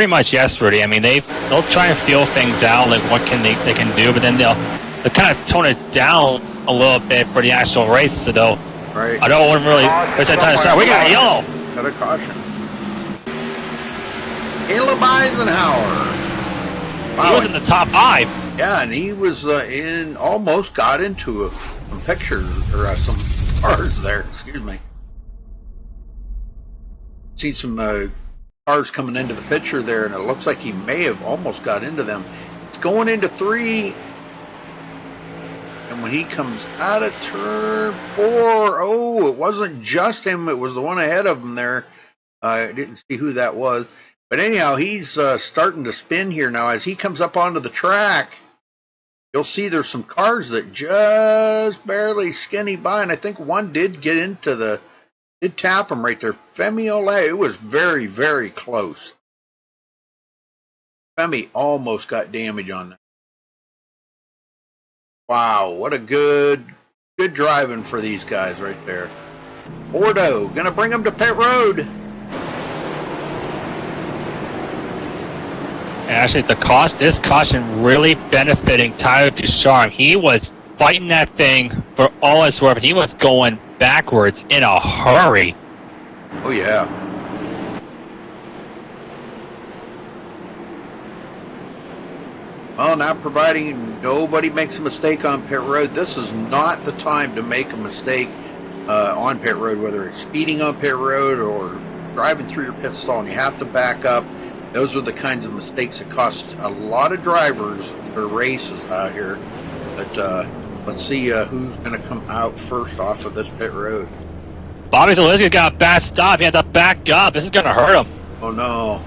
much, yes, Rudy. I mean, they'll try and feel things out, like what can they can do, but then they'll kind of tone it down a little bit for the actual race. So they'll,
right.
I don't want to really. It's that time to start. We got yellow.
Got a caution. Caleb Eisenhower.
Wow, he was in the top 5.
Yeah, and he was almost got into some pictures or some cars there. Excuse me. See some cars coming into the picture there, and it looks like he may have almost got into them. It's going into 3, and when he comes out of turn 4, oh, it wasn't just him, it was the one ahead of him there. I didn't see who that was, but anyhow, he's starting to spin here now. As he comes up onto the track, you'll see there's some cars that just barely skinny by, and I think one did get into did tap him right there. Femi Olay, it was very, very close. Femi almost got damage on that. Wow, what a good driving for these guys right there. Bordeaux, gonna bring them to pit road.
And actually, this caution really benefiting Tyler Ducharme. He was fighting that thing for all it's worth, and he was going backwards in a hurry.
Oh yeah. Well, now providing nobody makes a mistake on pit road, this is not the time to make a mistake on pit road, whether it's speeding on pit road or driving through your pit stall and you have to back up. Those are the kinds of mistakes that cost a lot of drivers their races out here. But let's see who's going to come out first off of this pit road.
Bobby Zalinski got a bad stop. He had to back up. This is going to hurt him.
Oh, no.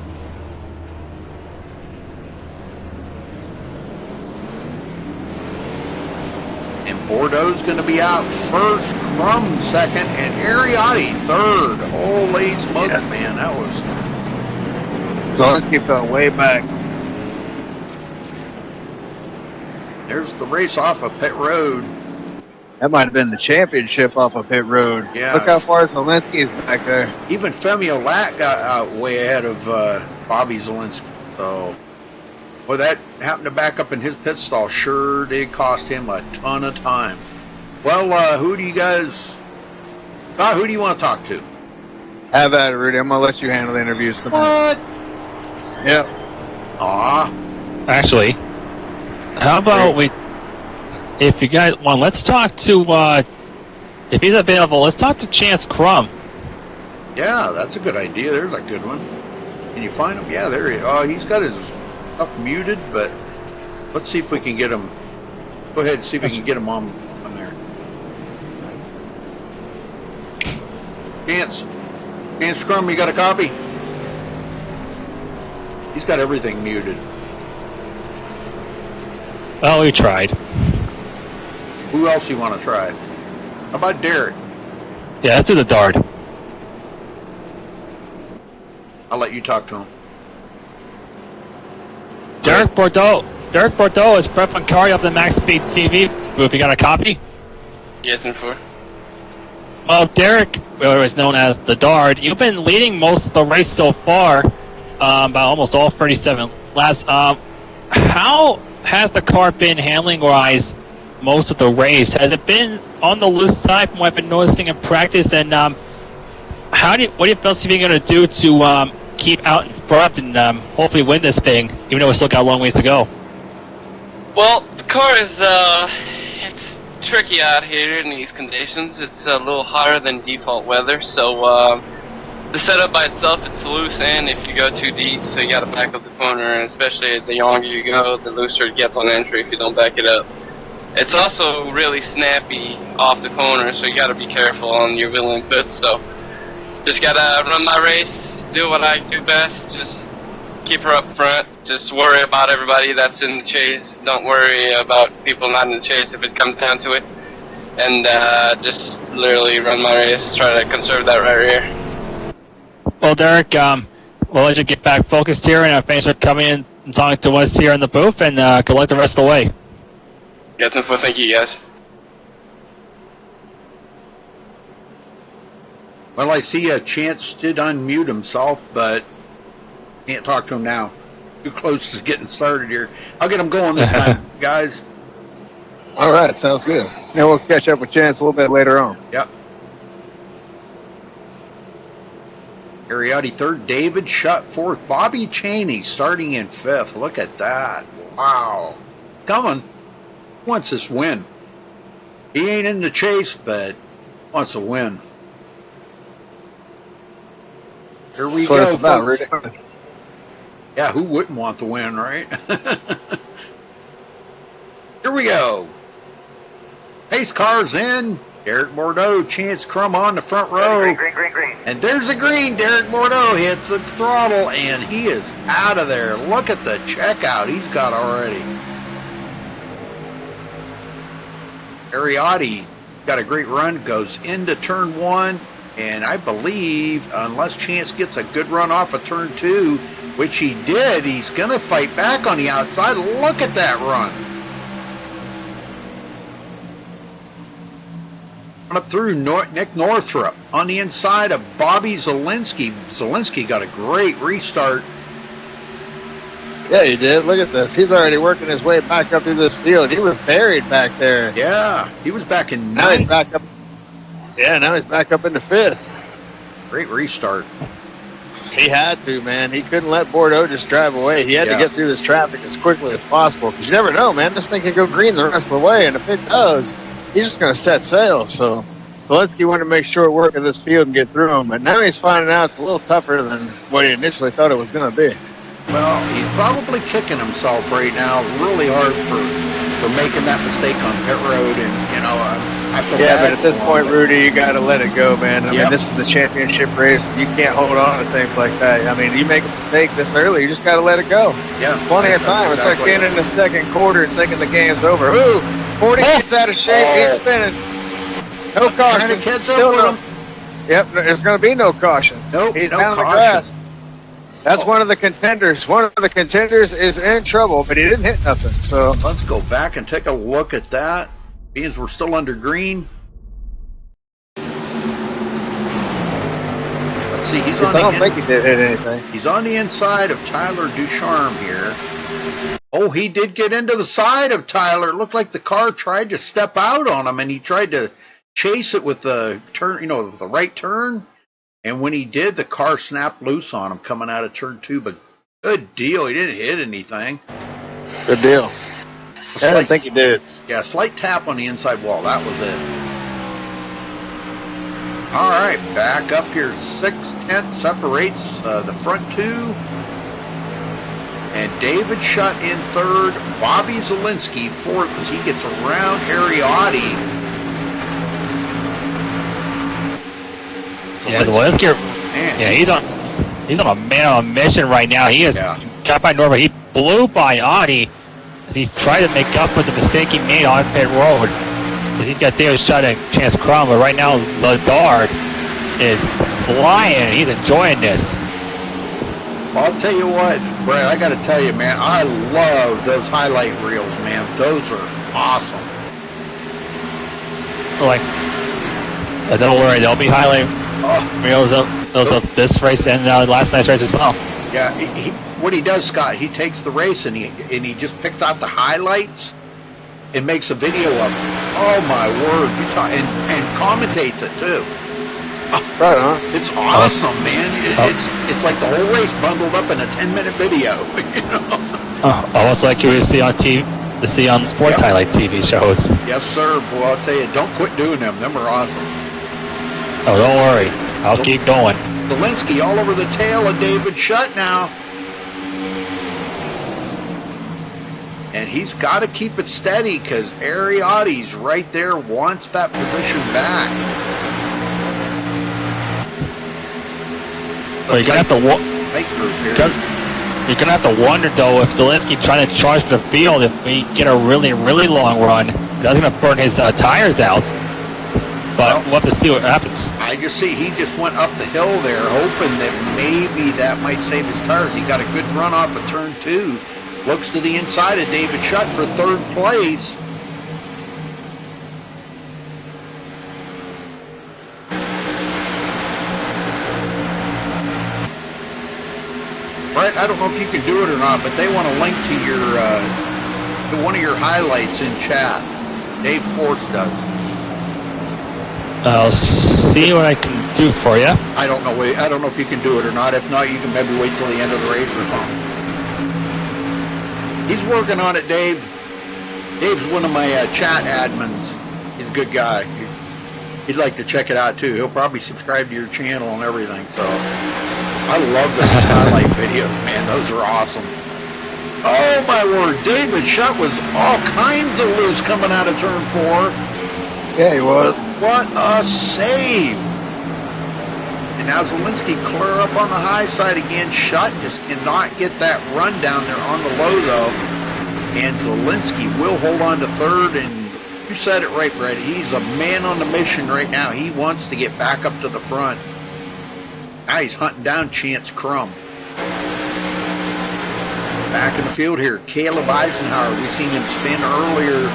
And Bordeaux's going to be out first, Crum second, and Ariotti third. Holy smokes, yeah. Man, that was...
Zalinski fell way back.
There's the race off of pit road.
That might have been the championship off of pit road.
Yeah.
Look how far Zalinski's back there.
Even Femi Olat got out way ahead of Bobby Zalinski. So, well, that happened to back up in his pit stall. Sure did cost him a ton of time. Well, who do you want to talk to?
Have at it, Rudy. I'm going to let you handle the interviews tonight.
What?
Yep.
Aw.
Actually, how about if you guys want, let's talk to, if he's available, let's talk to Chance Crum.
Yeah, that's a good idea. There's a good one. Can you find him? Yeah, there he is. Oh, he's got his stuff muted, but let's see if we can get him. Go ahead and see if we can get him on there. Chance Crum, you got a copy? He's got everything muted.
Well, we tried.
Who else you want to try? How about Derek?
Yeah, let's do the Dart.
I'll let you talk to him.
Derek Bordeaux is prepping Kari up the MaxSpeedTV booth. You got a copy?
Yes, and for.
Well, Derek, who is known as the Dart, you've been leading most of the race so far, by almost all 37 laps. How has the car been handling-wise most of the race? Has it been on the loose side from what I've been noticing in practice? And what do you feel you're going to do to keep out in front and hopefully win this thing, even though we still got a long ways to go?
Well, the car is it's tricky out here in these conditions. It's a little hotter than default weather, so the setup by itself, it's loose, and if you go too deep, so you got to back up the corner, and especially the longer you go, the looser it gets on entry if you don't back it up. It's also really snappy off the corner, so you got to be careful on your wheel input. So just got to run my race, do what I do best, just keep her up front, just worry about everybody that's in the chase, don't worry about people not in the chase if it comes down to it, and just literally run my race, try to conserve that right rear.
Well, Derek, we'll let you get back focused here, and thanks for coming in and talking to us here in the booth, and good luck the rest of the way.
Yeah, thank you guys.
Well, I see Chance did unmute himself, but can't talk to him now. Too close to getting started here. I'll get him going this time, guys.
All right, sounds good. And we'll catch up with Chance a little bit later on.
Yep. Ariotti third, David Shutt fourth, Bobby Cheney starting in fifth. Look at that. Wow. Coming. Wants this win. He ain't in the chase, but wants a win. Here we
That's what
go.
it's about,
Folks.
Rudy.
Yeah, who wouldn't want the win, right? Here we go. Pace cars in. Derek Bordeaux, Chance Crum on the front row.
Green.
And there's a green. Derek Bordeaux hits the throttle, and he is out of there. Look at the checkout he's got already. Ariotti got a great run, goes into turn one, and I believe, unless Chance gets a good run off of turn two, which he did, he's going to fight back on the outside. Look at that run. Up through Nick Northrup on the inside of Bobby Zielinski. Zielinski got a great restart.
Yeah, he did. Look at this. He's already working his way back up through this field. He was buried back there.
Yeah, he was back in
Now he's
ninth.
back up. Yeah, now he's back up into fifth.
Great restart.
He had to, man. He couldn't let Bordeaux just drive away. He had to get through this traffic as quickly as possible, because you never know, man. This thing can go green the rest of the way, and if it does, he's just going to set sail. So Zielinski wanted to make sure it worked in this field and get through him, but now he's finding out it's a little tougher than what he initially thought it was going to be.
Well, he's probably kicking himself right now really hard for making that mistake on pit road, and I feel bad
but at this
for him,
point, Rudy, you got to let it go, man. I mean, this is the championship race. You can't hold on to things like that. I mean, you make a mistake this early, you just got to let it go.
Yeah,
Plenty of time. It's like getting in the second quarter and thinking the game's over. Ooh, 40 gets out of shape. He's spinning. No caution.
Trying to catch
Still
up
no.
with him.
Yep, there's going to be no caution.
Nope,
He's
no
down the
caution.
grass. That's one of the contenders. One of the contenders is in trouble, but he didn't hit nothing. So
Let's go back and take a look at that. Beans we're still under green. Let's see.
I don't think he did hit anything.
He's on the inside of Tyler Ducharme here. Oh, he did get into the side of Tyler. It looked like the car tried to step out on him, and he tried to chase it with the turn, with the right turn. And when he did, the car snapped loose on him coming out of turn two. But good deal. He didn't hit anything.
Good deal. I don't think he did.
Yeah, slight tap on the inside wall. That was it. All right, back up here. 6/10 separates the front two. And David Shutt in third. Bobby Zielinski fourth as he gets around Ariotti.
Yeah, Zielinski. Yeah, he's on a man on a mission right now. He is got by Norbert. He blew by Audi as he's trying to make up for the mistake he made on pit road. As he's got David Shutt and Chance Crum, but right now Ladard is flying. He's enjoying this.
I'll tell you what, Brad, I got to tell you, man, I love those highlight reels, man. Those are awesome.
Like, don't worry, there'll be highlight reels of this race and last night's race as well.
Yeah, what he does, Scott, he takes the race and he just picks out the highlights and makes a video of it. Oh my word! And commentates it too.
Right on.
It's awesome, man. It's like the whole race bundled up in a 10-minute video.
Almost like you would see on TV, to see on sports highlight TV shows.
Yes, sir. Boy, I'll tell you, don't quit doing them. Them are awesome.
Oh, don't worry. I'll keep going.
Zielinski all over the tail of David Shutt now. And he's got to keep it steady because Ariotti's right there, wants that position back.
Well, you're gonna have to wonder though if Zielinski trying to charge for the field if we get a really long run, that's gonna burn his tires out. But we'll have to see what happens.
I just see he just went up the hill there, hoping that maybe that might save his tires. He got a good run off of turn 2. Looks to the inside of David Shutt for 3rd place. Brett, I don't know if you can do it or not, but they want a link to your to one of your highlights in chat. Dave Force does.
I'll see what I can do for you.
I don't know if you can do it or not. If not, you can maybe wait till the end of the race or something. He's working on it, Dave. Dave's one of my chat admins. He's a good guy. He'd like to check it out too. He'll probably subscribe to your channel and everything. So I love those highlight videos, man. Those are awesome. Oh my word, David Shutt was all kinds of loose coming out of turn 4.
Yeah, he was.
What a save! And now Zielinski clear up on the high side again. Shutt just cannot get that run down there on the low though. And Zielinski will hold on to 3rd. And you said it right, Brett. He's a man on the mission right now. He wants to get back up to the front. Now he's hunting down Chance Crum. Back in the field here, Caleb Eisenhower. We've seen him spin earlier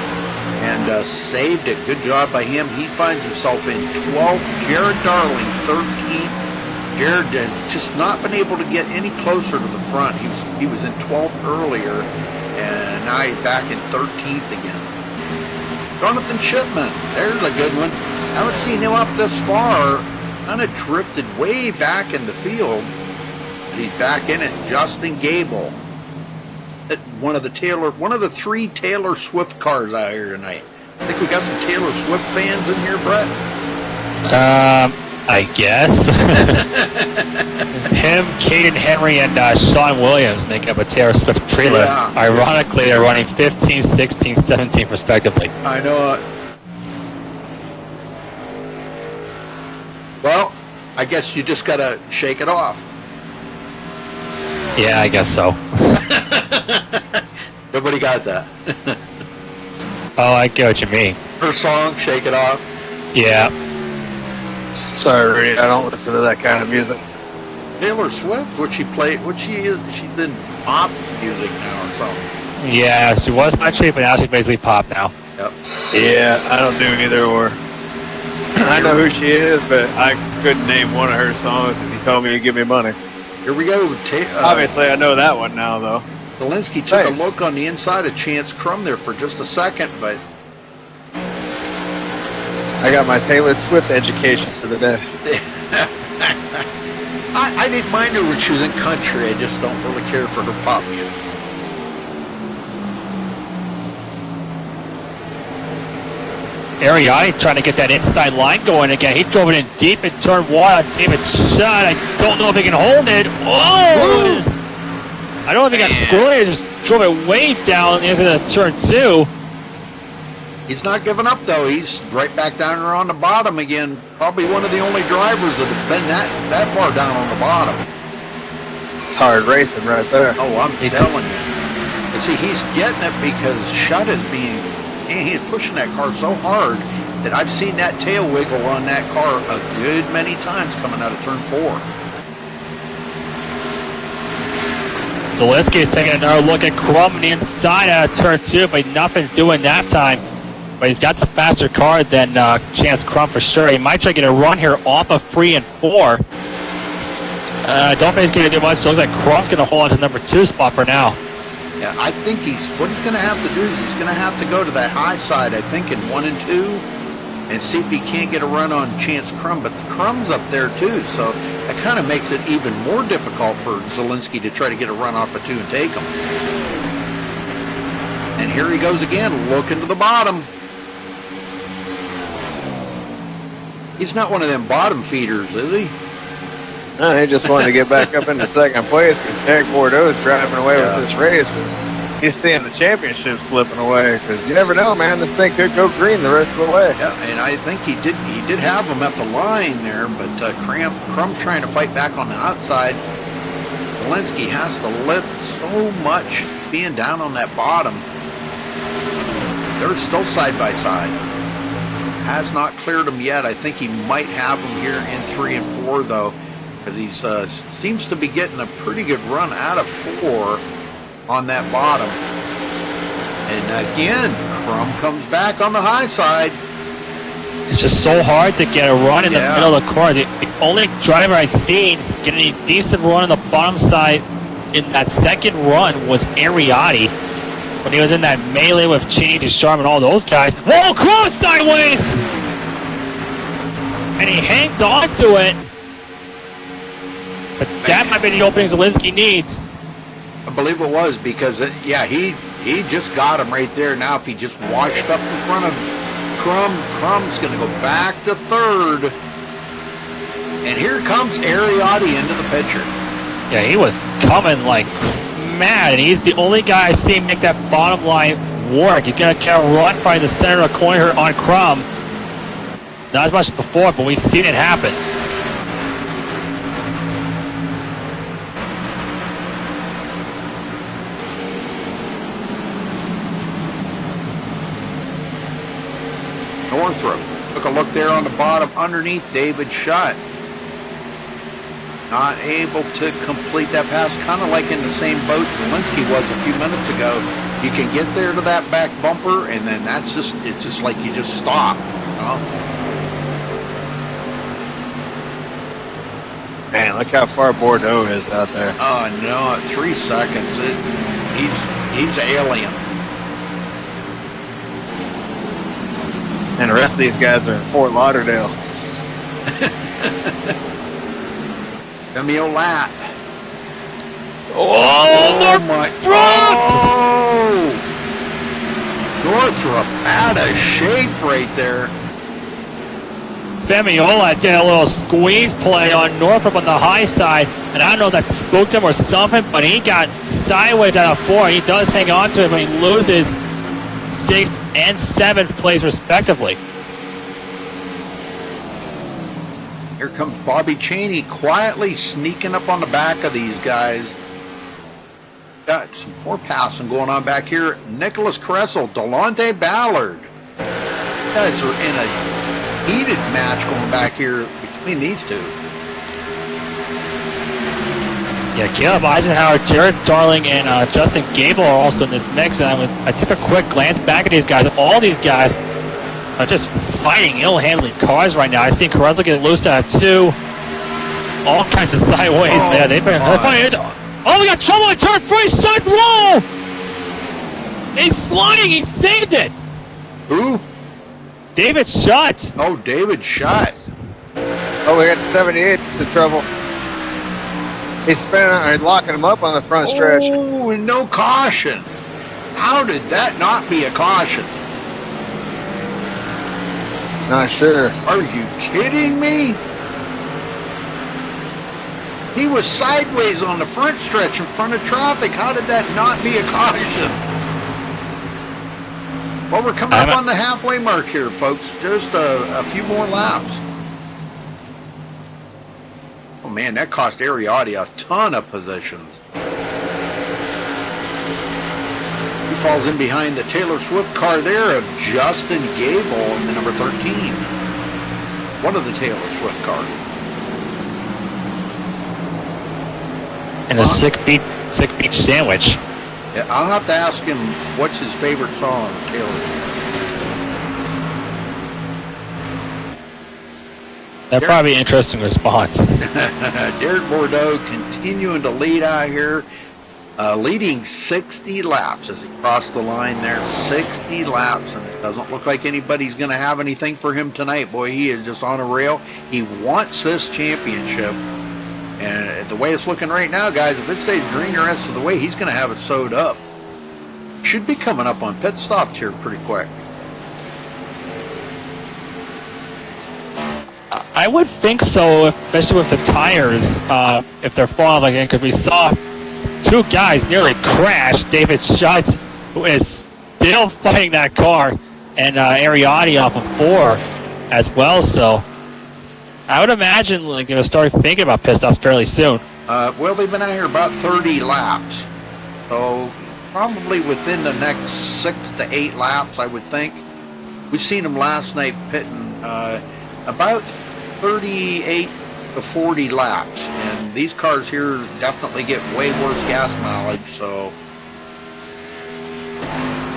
and saved it. Good job by him. He finds himself in 12th. Jared Darling, 13th. Jared has just not been able to get any closer to the front. He was in 12th earlier, and now he's back in 13th again. Jonathan Shipman, there's a good one. Haven't seen him up this far. Kind of drifted way back in the field. But he's back in it. Justin Gable. One of the 3 Taylor Swift cars out here tonight. I think we got some Taylor Swift fans in here, Brett.
I guess. Him, Caden Henry, and Sean Williams making up a Taylor Swift trailer.
Yeah.
Ironically, they're running 15, 16, 17 respectively.
I know it. Well, I guess you just gotta shake it off.
Yeah, I guess so.
Nobody got that.
Oh, I get what you mean.
Her song, Shake It Off.
Yeah.
Sorry, Reed, I don't listen to that kind of music.
Taylor Swift, she's in pop music now or something.
Yeah, she was country, but now she's basically pop now.
Yep.
Yeah, I don't do either or. I know who she is, but I couldn't name one of her songs if you told me you'd give me money.
Here we go.
Obviously, I know that one now, though.
Zielinski took
Nice.
a look on the inside of Chance Crum there for just a second, but
I got my Taylor Swift education for the day.
I didn't mind her when she was in country. I just don't really care for her pop music.
Ariani trying to get that inside line going again. He drove it in deep in turn 1 on David Shutt. I don't know if he can hold it. Whoa! I don't know if he got squirrely or just drove it way down into turn 2.
He's not giving up, though. He's right back down there on the bottom again. Probably one of the only drivers that have been that far down on the bottom.
It's hard racing right there.
Oh, I'm telling you. And see, he's getting it because Shutt is he's pushing that car so hard that I've seen that tail wiggle on that car a good many times coming out of turn 4.
Zielinski is taking another look at Crum on the inside out of turn 2, but nothing doing that time. But he's got the faster car than Chance Crum for sure. He might try to get a run here off of 3 and 4. Don't think he's going to do much, so it looks like Crum's going to hold on to number 2 spot for now.
Yeah, I think what he's going to have to do is he's going to have to go to that high side, I think, in 1 and 2, and see if he can't get a run on Chance Crum. But Crum's up there, too, so that kind of makes it even more difficult for Zielinski to try to get a run off of 2 and take him. And here he goes again, looking to the bottom. He's not one of them bottom feeders, is he?
No, he just wanted to get back up into second place because Derek Bordeaux is driving away with this race. And he's seeing the championship slipping away because you never know, man. This thing could go green the rest of the way.
Yeah, and I think he did have him at the line there, but Crum's trying to fight back on the outside. Zielinski has to lift so much being down on that bottom. They're still side by side. has not cleared him yet. I think he might have him here in 3 and 4, though, because he seems to be getting a pretty good run out of 4 on that bottom. And again, Crum comes back on the high side.
It's just so hard to get a run in the middle of the corner. The only driver I've seen get any decent run on the bottom side in that second run was Ariotti. When he was in that melee with Cheney, Ducharme, and all those guys. Whoa, cross sideways! And he hangs on to it. But that might be the opening Zielinski needs.
I believe it was, because, he just got him right there. Now, if he just washed up in front of Crum's going to go back to 3rd. And here comes Ariotti into the picture.
Yeah, he was coming like mad, and he's the only guy I've seen make that bottom line work. He's going to get a run by the center of the corner here on Crum. Not as much as before, but we've seen it happen.
Northrop took a look there on the bottom underneath David Shutt. Not able to complete that pass, kind of like in the same boat Zielinski was a few minutes ago. You can get there to that back bumper, and then it's just like you just stop.
Man, look how far Bordeaux is out there.
Oh no, at 3 seconds, he's alien.
And the rest of these guys are in Fort Lauderdale.
Femi Olat.
Oh my God!
Oh! Northrop out of shape right there.
Femi Olat did a little squeeze play on Northrop on the high side, and I don't know if that spooked him or something, but he got sideways out of 4. He does hang on to it, but he loses 6th and 7th place respectively.
Here comes Bobby Cheney quietly sneaking up on the back of these guys. Got some more passing going on back here. Nicholas Kressel, Delonte Ballard. These guys are in a heated match going back here between these two.
Yeah, Caleb Eisenhower, Jared Darling, and Justin Gable are also in this mix. And I took a quick glance back at these guys. All these guys are just fighting ill-handling cars right now. I've seen Carrezza get loose out of 2. All kinds of sideways. Yeah, they've been fighting. Oh, we got trouble in turn 3. Shut roll! He's sliding. He saved it.
Who?
David Shutt.
Oh, David Shutt.
Oh, we got the 78s in trouble. He's spinning, locking him up on the front stretch.
Oh, and no caution. How did that not be a caution?
Not sure.
Are you kidding me? He was sideways on the front stretch in front of traffic. How did that not be a caution? Well, we're coming up on the halfway mark here, folks. Just a few more laps. Oh, man, that cost Ariotti a ton of positions. He falls in behind the Taylor Swift car there of Justin Gable in the number 13. One of the Taylor Swift cars.
And a sick beach sandwich.
Yeah, I'll have to ask him what's his favorite song of Taylor Swift.
That'd probably be an interesting response.
Derek Bordeaux continuing to lead out here, leading 60 laps as he crossed the line there. 60 laps, and it doesn't look like anybody's going to have anything for him tonight. Boy, he is just on a rail. He wants this championship. And the way it's looking right now, guys, if it stays green the rest of the way, he's going to have it sewed up. Should be coming up on pit stops here pretty quick.
I would think so, especially with the tires, if they're falling again, because we saw 2 guys nearly crash. David Shutt, who is still fighting that car, and Ariotti off of 4 as well, so I would imagine they're going to start thinking about pit stops fairly soon.
Well, they've been out here about 30 laps, so probably within the next 6 to 8 laps, I would think. We seen him last night pitting about 38 to 40 laps, and these cars here definitely get way worse gas mileage. So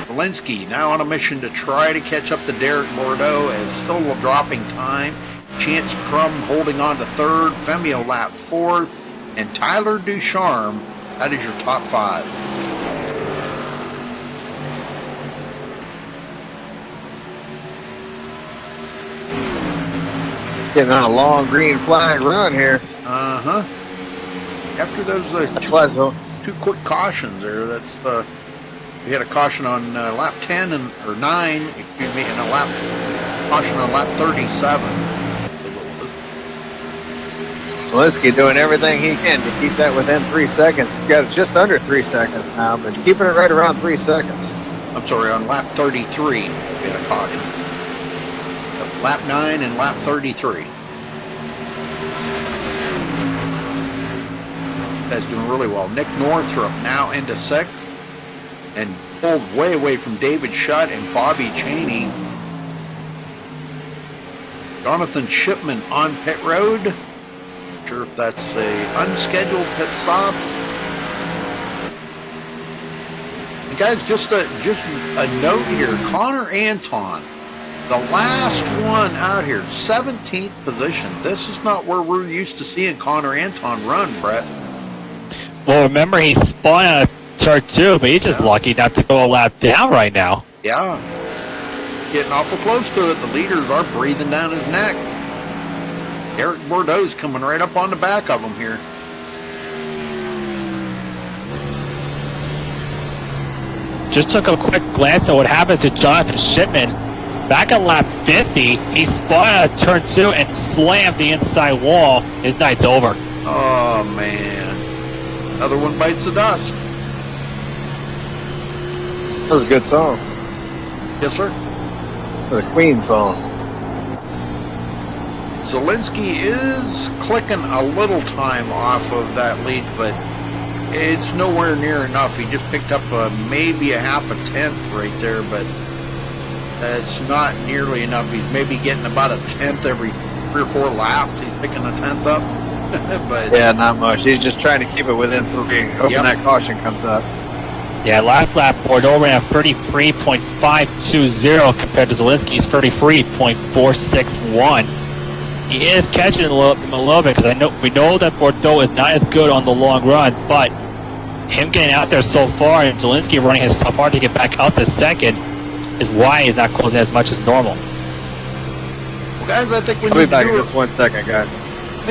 Walensky now on a mission to try to catch up to Derek Bordeaux, as still dropping time. Chance Crum holding on to third, Femio lap fourth, and Tyler Ducharme. That is your top five.
Getting on a long green flag run here.
After those two quick cautions there, that's we had a caution on lap 10 or 9, excuse me, and a caution on lap 37.
Walensky doing everything he can to keep that within 3 seconds. He's got it just under 3 seconds now, but keeping it right around 3 seconds.
I'm sorry, on lap 33, we had a caution. Lap 9 and lap 33. That's doing really well. Nick Northrup now into 6th and pulled way away from David Shutt and Bobby Cheney. Jonathan Shipman on pit road. Not sure if that's a unscheduled pit stop. And guys, just a note here. Connor Anton, the last one out here, 17th position. This is not where we're used to seeing Connor Anton run, Brett.
Well, remember, he spun out of turn 2, but he's just lucky not to go a lap down right now.
Yeah. Getting awful close to it. The leaders are breathing down his neck. Derek Bordeaux's coming right up on the back of him here.
Just took a quick glance at what happened to Jonathan Shipman. Back at lap 50, he spun out of turn 2 and slammed the inside wall. His night's over.
Oh, man. Another one bites the dust.
That was a good song.
Yes, sir.
The Queen song.
Zelensky is clicking a little time off of that lead, but it's nowhere near enough. He just picked up maybe a half a tenth right there, but that's not nearly enough. He's maybe getting about a tenth every 3 or 4 laps. He's picking a tenth up. But
yeah, not much. He's just trying to keep it within 3, hoping that caution comes up.
Yeah, last lap, Bordeaux ran 33.520 compared to Zelensky's 33.461. He is catching him a little bit, because we know that Bordeaux is not as good on the long runs, but him getting out there so far and Zelensky running his tough hard to get back out to second is why he's not closing as much as normal.
Well, guys, I think we
I'll
need
be back
to
in just 1 second, guys.
I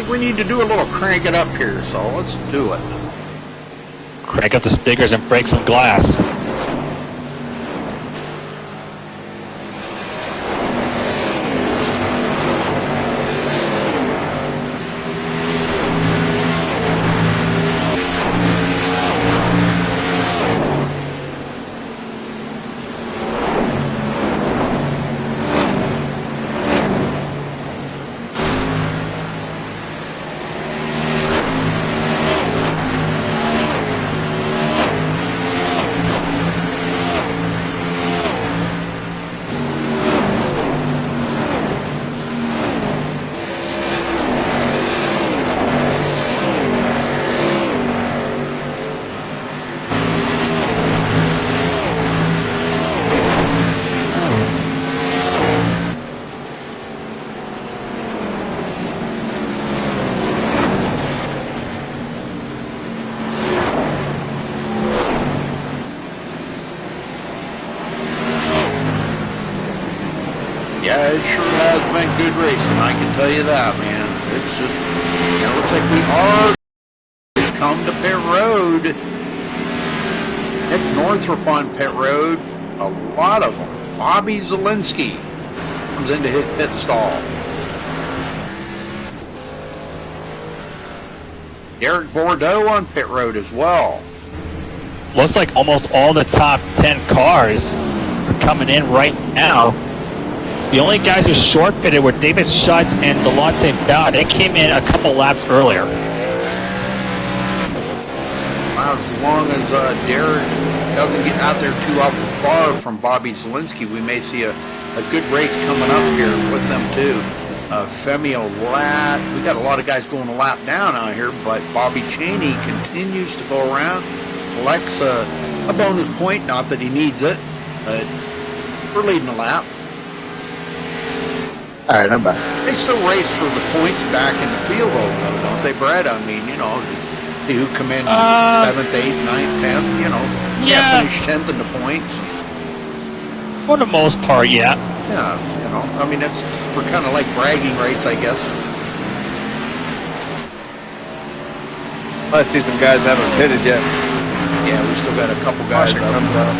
think we need to do a little crank it up here, so let's do it.
Crank up the speakers and break some glass.
Yeah, it sure has been good racing, I can tell you that, man. It's just, it looks like we are come to pit road. Nick Northrup on pit road. A lot of them. Bobby Zelensky comes into his pit stall. Derek Bordeaux on pit road as well.
Looks like almost all the top 10 cars are coming in right now. The only guys who short pitted were David Shutt and Delonte Bowd. They came in a couple laps earlier.
Wow, as long as Derek doesn't get out there too awful far from Bobby Zelensky, we may see a a good race coming up here with them too. Femi lap. We got a lot of guys going a lap down out here, but Bobby Cheney continues to go around, collects a bonus point. Not that he needs it, but we're leading a lap.
All right, I'm back.
They still race for the points back in the field, though, don't they, Brad? I mean, you know, see who come in 7th, 8th, 9th, 10th. You know,
Yeah,
finish 10th in the points.
for the most part, yeah.
Yeah, you know, I mean, we're kind of like bragging rights, I guess.
I see some guys haven't pitted yet.
Yeah, we still got a couple guys.
Caution comes out.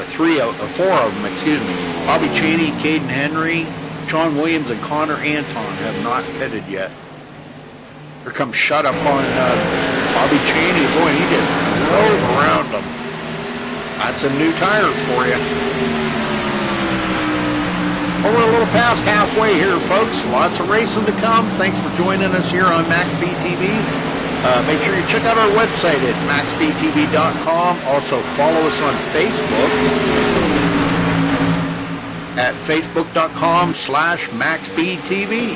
4 of them, excuse me. Bobby Cheney, Caden Henry, Sean Williams, and Connor Anton have not pitted yet. Here comes Shut Up on Bobby Cheney. Boy, he just drove around them. That's some new tires for you. Well, we're a little past halfway here, folks. Lots of racing to come. Thanks for joining us here on MaxSpeedTV. Make sure you check out our website at MaxSpeedTV.com. Also, follow us on Facebook at Facebook.com/MaxSpeedTV.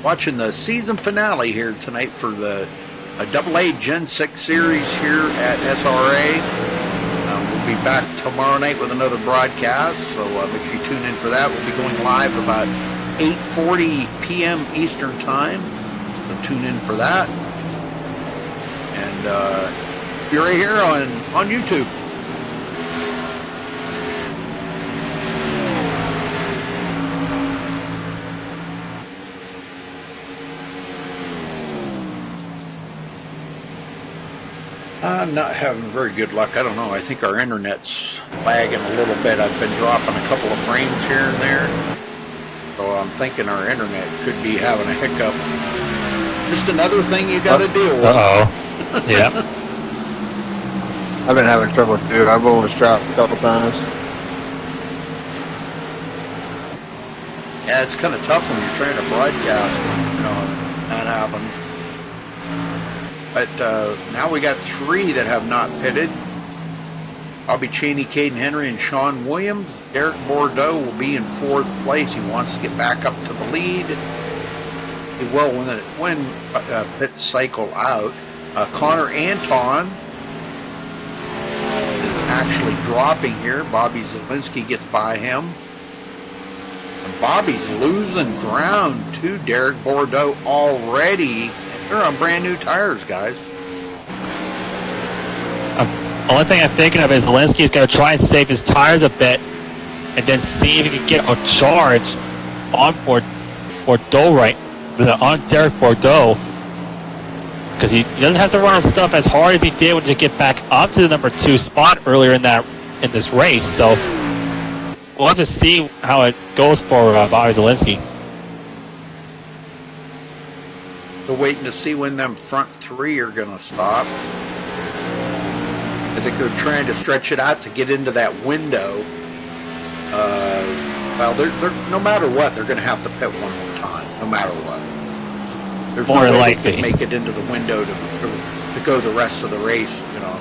Watching the season finale here tonight for the AA Gen 6 series here at SRA. We'll be back tomorrow night with another broadcast, so make sure you tune in for that. We'll be going live about 8:40 p.m. Eastern Time, so tune in for that. And be right here on YouTube. I'm not having very good luck. I don't know. I think our internet's lagging a little bit. I've been dropping a couple of frames here and there. So I'm thinking our internet could be having a hiccup. Just another thing you got to deal with.
Uh-oh. Yeah.
I've been having trouble too. I've almost dropped a couple times.
Yeah, it's kind of tough when you're trying to broadcast. You know, that happens. But now we got 3 that have not pitted. Bobby Cheney, Caden Henry, and Sean Williams. Derek Bordeaux will be in 4th place. He wants to get back up to the lead. He will when pit cycle out. Connor Anton is actually dropping here. Bobby Zielinski gets by him. And Bobby's losing ground to Derek Bordeaux already. They're on brand new tires, guys.
Only thing I'm thinking of is Zielinski's going to try and save his tires a bit and then see if he can get a charge on Bordeaux on Derek Bordeaux, because he doesn't have to run his stuff as hard as he did when to get back up to the number 2 spot earlier in this race. So we'll have to see how it goes for Bobby Zielinski.
We're waiting to see when them front 3 are going to stop. I think they're trying to stretch it out to get into that window. Well, they're no matter what, they're going to have to pit one more time, no matter what. There's
More
no way
likely.
they can make it into the window to go the rest of the race, you know.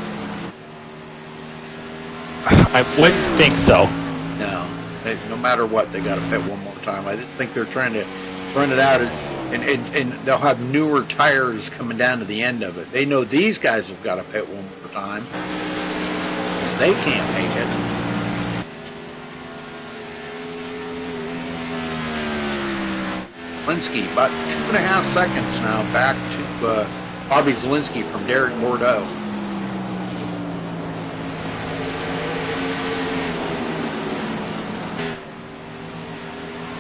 I wouldn't think so.
No, no matter what, they got to pit one more time. I think they're trying to run it out, and they'll have newer tires coming down to the end of it. They know these guys have got to pit one more time. They can't make it. Zielinski, about 2.5 seconds now back to Bobby Zielinski from Derek Bordeaux.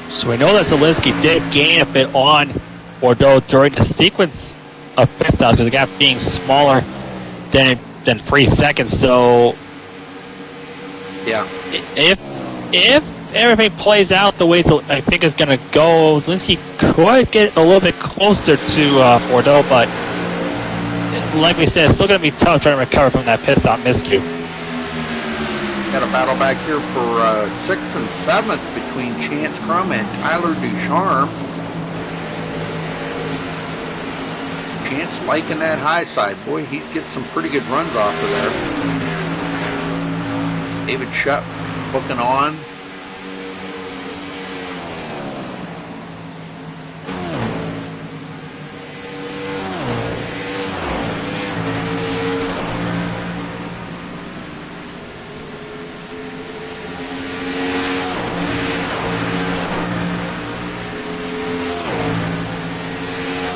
So we know that Zielinski did gain a bit on Bordeaux during the sequence of pit stops, with the gap being smaller than 3 seconds. So
Yeah.
if everything plays out the way I think it's going to go, Zielinski could get a little bit closer to Bordeaux, but like we said, it's still going to be tough trying to recover from that pit stop miscue.
Got a battle back here for 6th and 7th between Chance Crum and Tyler Ducharme. Chance liking that high side. Boy, he gets some pretty good runs off of there. David Shutt hooking on.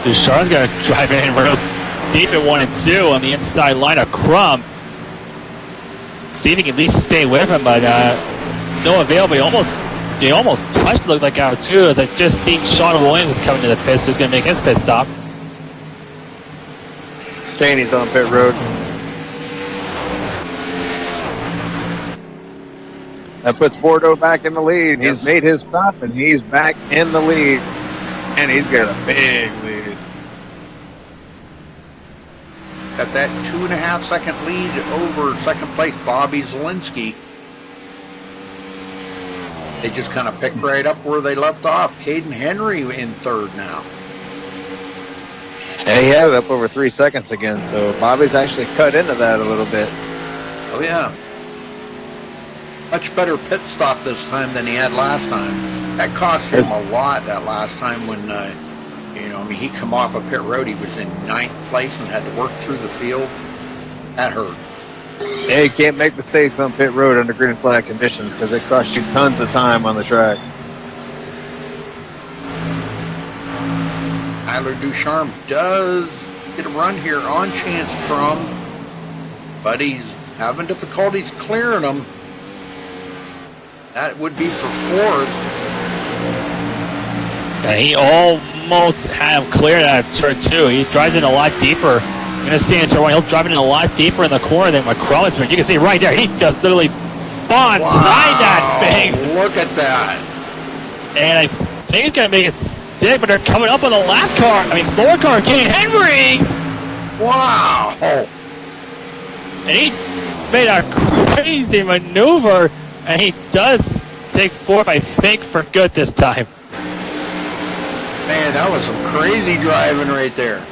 Ducharme's going to drive in real deep at 1 and 2 on the inside line of Crum. See if he can at least stay with him, but no avail. But he almost touched, looked like out too. As I just seen Sean Williams is coming to the pit, so he's going to make his pit stop.
Cheney's on pit road. That puts Bordeaux back in the lead.
Yes.
He's made his stop, and he's back in the lead. And he's got a big lead.
Got that 2.5 second lead over second place Bobby Zielinski. They just kind of picked right up where they left off. Caden Henry in third now.
And he had it up over 3 seconds again, so Bobby's actually cut into that a little bit.
Oh yeah. Much better pit stop this time than he had last time. That cost him a lot that last time when, he come off of pit road. He was in 9th place and had to work through the field. That hurt.
Yeah, you can't make mistakes on pit road under green flag conditions because it costs you tons of time on the track.
Tyler Ducharme does get a run here on Chance Crum, but he's having difficulties clearing them. That would be for fourth.
Yeah, he almost had him cleared out of turn 2. He drives in a lot deeper. You're going to see in turn 1, he'll drive in a lot deeper in the corner than what Crum is doing. You can see right there, he just literally bonds right that thing.
Look at that.
And I think he's going to make it stick, but they're coming up on the slower car, King Henry.
Wow.
And he made a crazy maneuver, and he does take fourth, I think, for good this time.
Man, that was some crazy driving right there.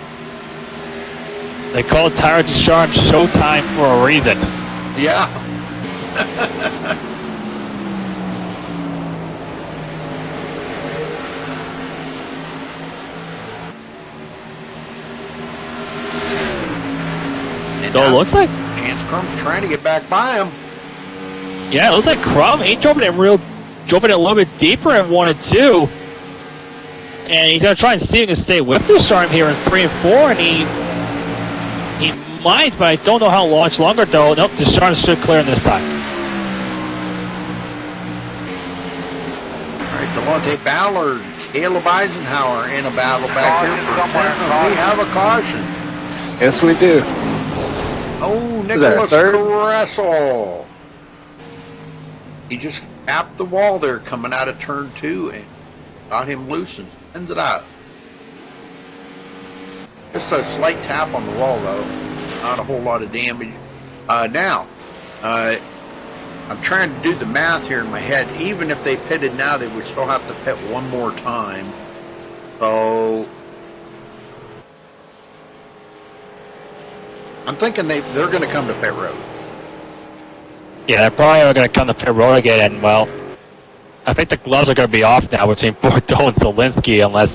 They call Tyler Ducharme Showtime for a reason.
Yeah.
So it looks like
Chance Crum's trying to get back by him.
Yeah, it looks like Crum. He drove it a little bit deeper in 1 and 2. And he's going to try and see if he can stay with Ducharme here in 3 and 4. And he might, but I don't know how much longer, though. Nope, Ducharme should clear in this time.
All right, Delonte Ballard, Caleb Eisenhower in a battle back here for 10th. We have a caution.
Yes, we do.
Oh, Nicholas Caressel. He just tapped the wall there coming out of turn 2 and got him loose and sends it out. Just a slight tap on the wall, though. Not a whole lot of damage. Now, I'm trying to do the math here in my head. Even if they pitted now, they would still have to pit one more time. So I'm thinking they're going to come to pit road.
Yeah, they're probably going to come to pit road again. And, well, I think the gloves are going to be off now between Bordeaux and Zielinski unless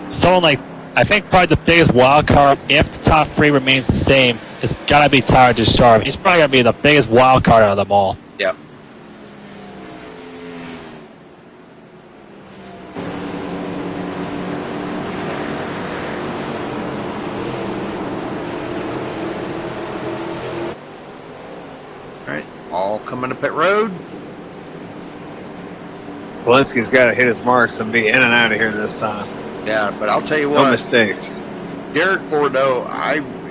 someone like, I think probably the biggest wild card, if the top 3 remains the same, is got to be Tyler Ducharme. He's probably going to be the biggest wild card out of them all.
Yep. All right, all coming to pit road.
Zielinski's got to hit his marks and be in and out of here this time.
Yeah, but I'll tell you what.
No mistakes.
Derek Bordeaux,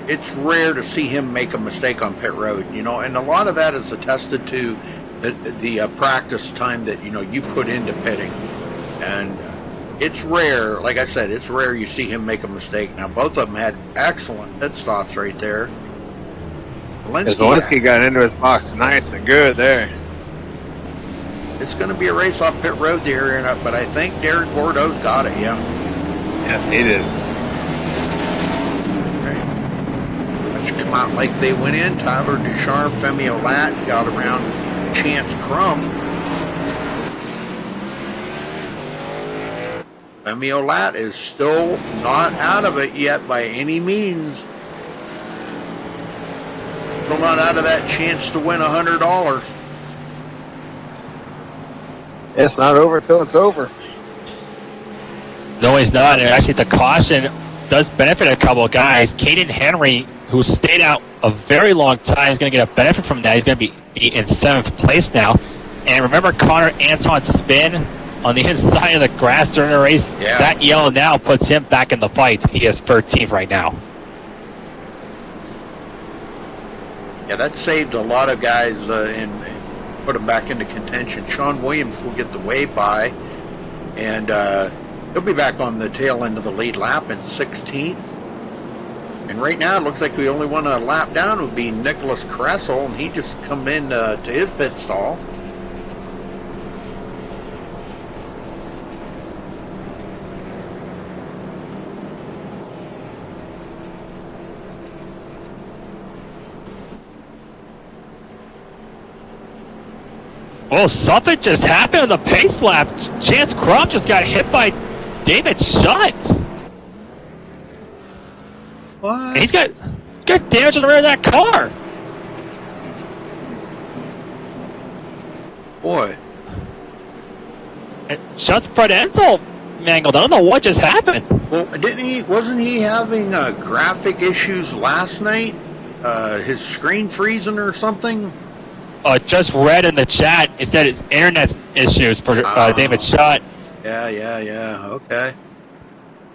it's rare to see him make a mistake on pit road, and a lot of that is attested to the practice time that, you put into pitting. And it's rare, like I said, it's rare you see him make a mistake. Now, both of them had excellent pit stops right there.
Zielinski got into his box nice and good there.
It's going to be a race off pit road there, but I think Derek Bordeaux's got it, yeah.
Yeah, he did.
Right. Let's come out like they went in. Tyler Ducharme, Femi Olat got around Chance Crum. Femi Olat is still not out of it yet by any means. Still not out of that chance to win $100.
It's not over till it's over.
No, he's not. And actually, the caution does benefit a couple of guys. Caden Henry, who stayed out a very long time, is going to get a benefit from that. He's going to be in 7th place now. And remember Connor Anton's spin on the inside of the grass during the race?
Yeah.
That yellow now puts him back in the fight. He is 13th right now.
Yeah, that saved a lot of guys and put them back into contention. Sean Williams will get the wave by, and he'll be back on the tail end of the lead lap in 16th. And right now, it looks like we only want a lap down would be Nicholas Kressel, and he just come in to his pit stall.
Oh, something just happened on the pace lap. Chance Crum just got hit by David Shutt.
What?
He's got damage on the rear of that car.
Boy.
And Shutt's front end's mangled. I don't know what just happened.
Well, wasn't he having graphic issues last night? His screen freezing or something?
Just read in the chat, it said it's internet issues for David Shutt.
Yeah. Okay.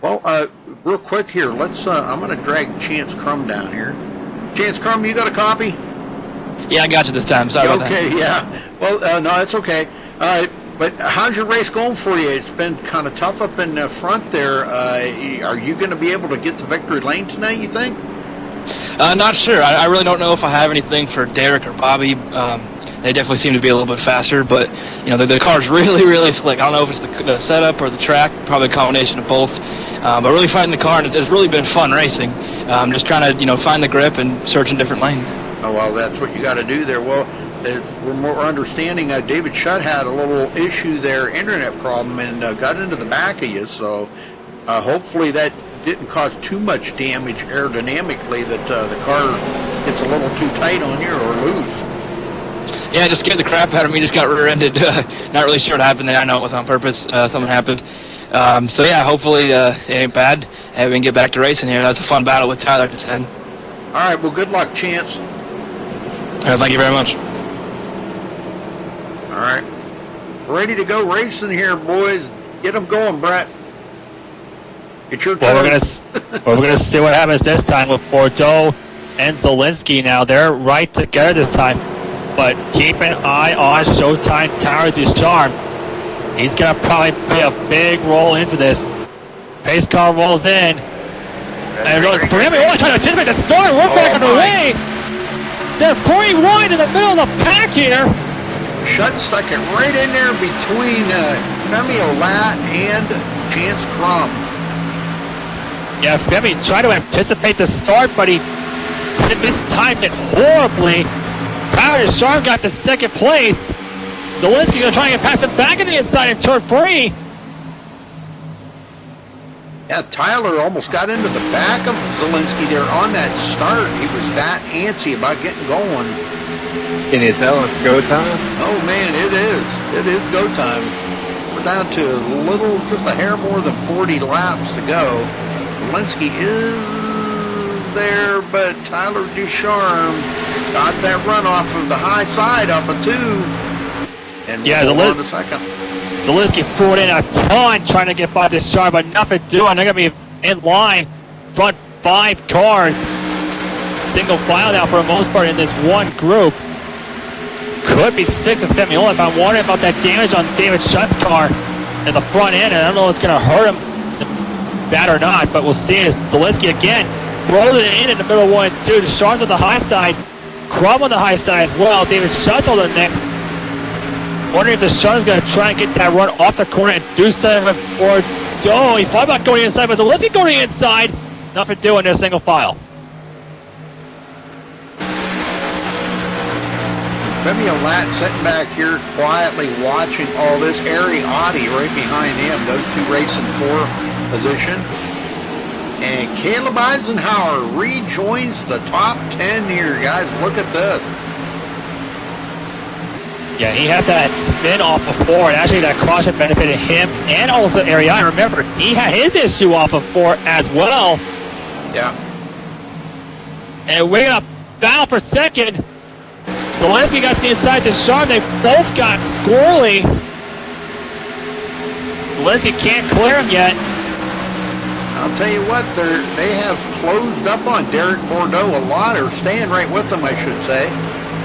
Well, real quick here, let's. I'm going to drag Chance Crum down here. Chance Crum, you got a copy?
Yeah, I got you this time. Sorry about that.
Okay, yeah. Well, no, it's okay. But how's your race going for you? It's been kind of tough up in the front there. Are you going to be able to get to victory lane tonight, you think?
Not sure. I really don't know if I have anything for Derek or Bobby. They definitely seem to be a little bit faster, but the car's really, really slick. I don't know if it's the setup or the track, probably a combination of both. But really fighting the car, and it's really been fun racing. Just trying to find the grip and searching different lanes.
Oh well, that's what you got to do there. Well, we're understanding David Shutt had a little issue there, internet problem, and got into the back of you. So hopefully that didn't cause too much damage aerodynamically, that the car gets a little too tight on you or loose.
Yeah, it just scared the crap out of me. Just got rear-ended. Not really sure what happened there. I know it was on purpose. Something happened. So yeah, hopefully it ain't bad. And we can get back to racing here. That was a fun battle with Tyler just had.
All right, well, good luck, Chance.
Thank you very much.
All right. Ready to go racing here, boys. Get them going, Brett. It's your turn.
Well, we're gonna see what happens this time with Bordeaux and Zielinski. Now they're right together this time, but keep an eye on Showtime Tower Ducharme. He's gonna probably play a big role into this. Pace car rolls in, and for him, he always trying to anticipate the start. We're back on the way. They're 41 in the middle of the pack here.
Shutt stuck it right in there between Femi Olat and Chance Crum.
Yeah, Femi tried to anticipate the start, but he mistimed it horribly. Tyler Ducharme got to 2nd place. Zielinski going to try and pass it back in the inside in turn 3.
Yeah, Tyler almost got into the back of Zielinski there on that start. He was that antsy about getting going.
Can you tell it's go time?
Oh, man, it is. It is go time. We're down to just a hair more than 40 laps to go. Zielinski is there, but Tyler Ducharme got that runoff of the high side off of 2. And
yeah,
on a second.
Zielinski threw it in a ton trying to get by Ducharme, but nothing doing. They're going to be in line. Front 5 cars. Single file now for the most part in this one group. Could be 6 of Femi Olat, but I'm wondering about that damage on David Shutt's car in the front end, and I don't know if it's going to hurt him bad or not, but we'll see. As Zielinski again throws it in the middle 1 and 2. Ducharme's on the high side. Crum on the high side as well. David Shutt's on the next. Wondering if Ducharme's going to try and get that run off the corner and do something with Bordeaux. He thought about going inside, but Zielinski going inside. Nothing doing this single file.
Femi Olat sitting back here quietly watching all this. Ariotti right behind him. Those two racing for position. And Caleb Eisenhower rejoins the top 10 here, guys. Look at this.
Yeah, he had that spin off of 4, and actually that caution benefited him and also Ariotti. Remember, he had his issue off of 4 as well.
Yeah.
And we're going to battle for second. Zelensky got to the inside to Sharp. They both got squirrely. Zelensky can't clear him yet.
I'll tell you what, they have closed up on Derek Bordeaux a lot, or staying right with him, I should say.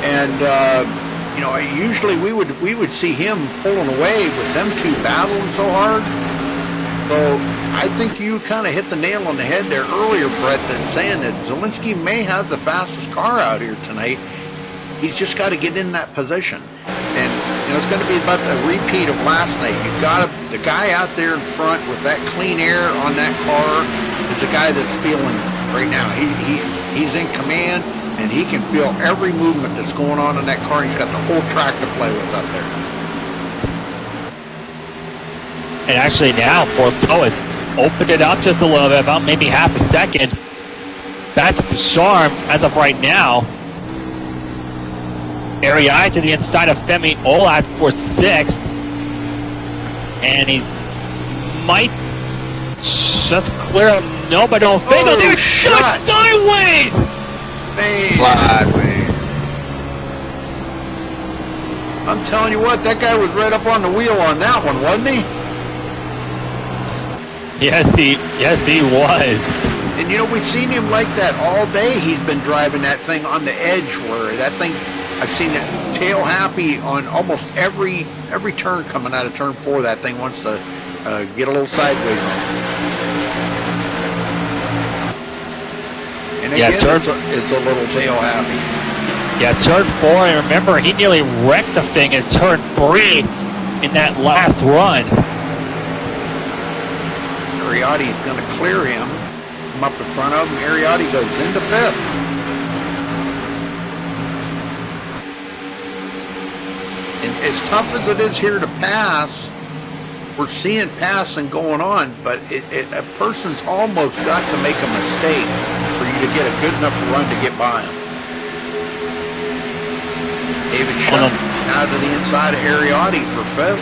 And you know, usually we would see him pulling away with them two battling so hard. So I think you kind of hit the nail on the head there earlier, Brett, that saying that Zelensky may have the fastest car out here tonight. He's just got to get in that position. And you know, it's going to be about a repeat of last night. You've got the guy out there in front with that clean air on that car is the guy that's feeling right now. He's in command, and he can feel every movement that's going on in that car. He's got the whole track to play with up there.
And actually now, Bordeaux has opened it up just a little bit, about maybe half a second. Back to the Charm as of right now. Ariotti to the inside of Femi Olat for 6th. And he might just clear him. No, but don't think so. They're shot sideways!
Sideways.
I'm telling you what, that guy was right up on the wheel on that one, wasn't he?
Yes, he was.
And you know, we've seen him like that all day. He's been driving that thing on the edge where that thing, I've seen it tail happy on almost every turn coming out of turn 4. That thing wants to get a little sideways on. And again, it's a little tail happy.
Yeah, turn 4, and remember, he nearly wrecked the thing in turn 3 in that last run.
Ariotti's going to clear him. Come up in front of him. Ariotti goes into 5th. And as tough as it is here to pass, we're seeing passing going on, but a person's almost got to make a mistake for you to get a good enough run to get by him. David Shutt now to the inside of Ariotti for 5th.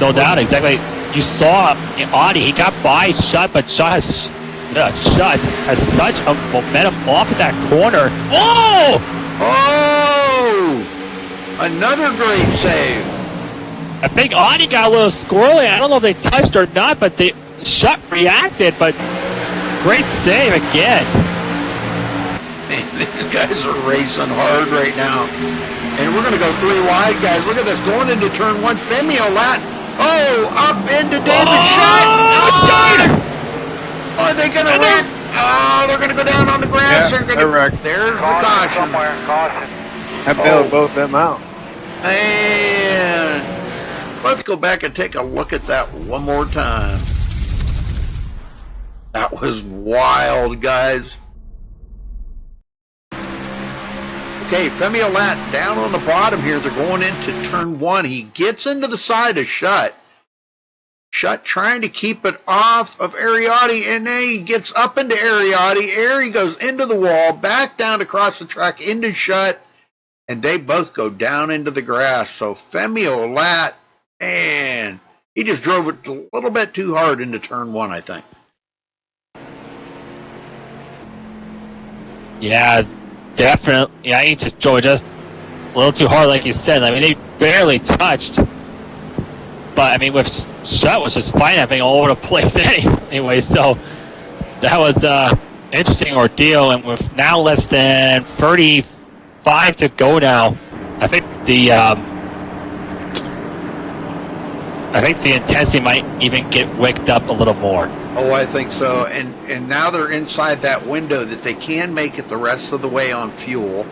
No doubt, exactly. You saw Audi, he got by Shutt, but Shutt has such a momentum off of that corner. Oh!
Oh! Another great save.
I think Audi got a little squirrely. I don't know if they touched or not, but Shutt reacted, but great save again.
Man, these guys are racing hard right now. And we're going to go 3 wide, guys. Look at this. Going into turn 1, Femi Olat. Oh, up into David Shutt. Oh, are they going to wreck? Oh, they're going to go down on the grass.
Yeah,
they're
wrecked.
There's the caution.
I bailed both them out.
And let's go back and take a look at that one more time. That was wild, guys. Okay, Femi Olat down on the bottom here. They're going into turn 1. He gets into the side of Shutt. Shutt trying to keep it off of Ariotti, and then he gets up into Ariotti. Ari goes into the wall, back down across the track into Shutt, and they both go down into the grass. So Femi Olat, man, he just drove it a little bit too hard into turn 1, I think.
Yeah, definitely. Yeah, he just drove just a little too hard, like you said. I mean, they barely touched. But, I mean, with Shutt was just fighting that thing all over the place anyway. So, that was an interesting ordeal. And with now less than 35 to go now, I think the intensity might even get wicked up a little more.
Oh, I think so. And now they're inside that window that they can make it the rest of the way on fuel.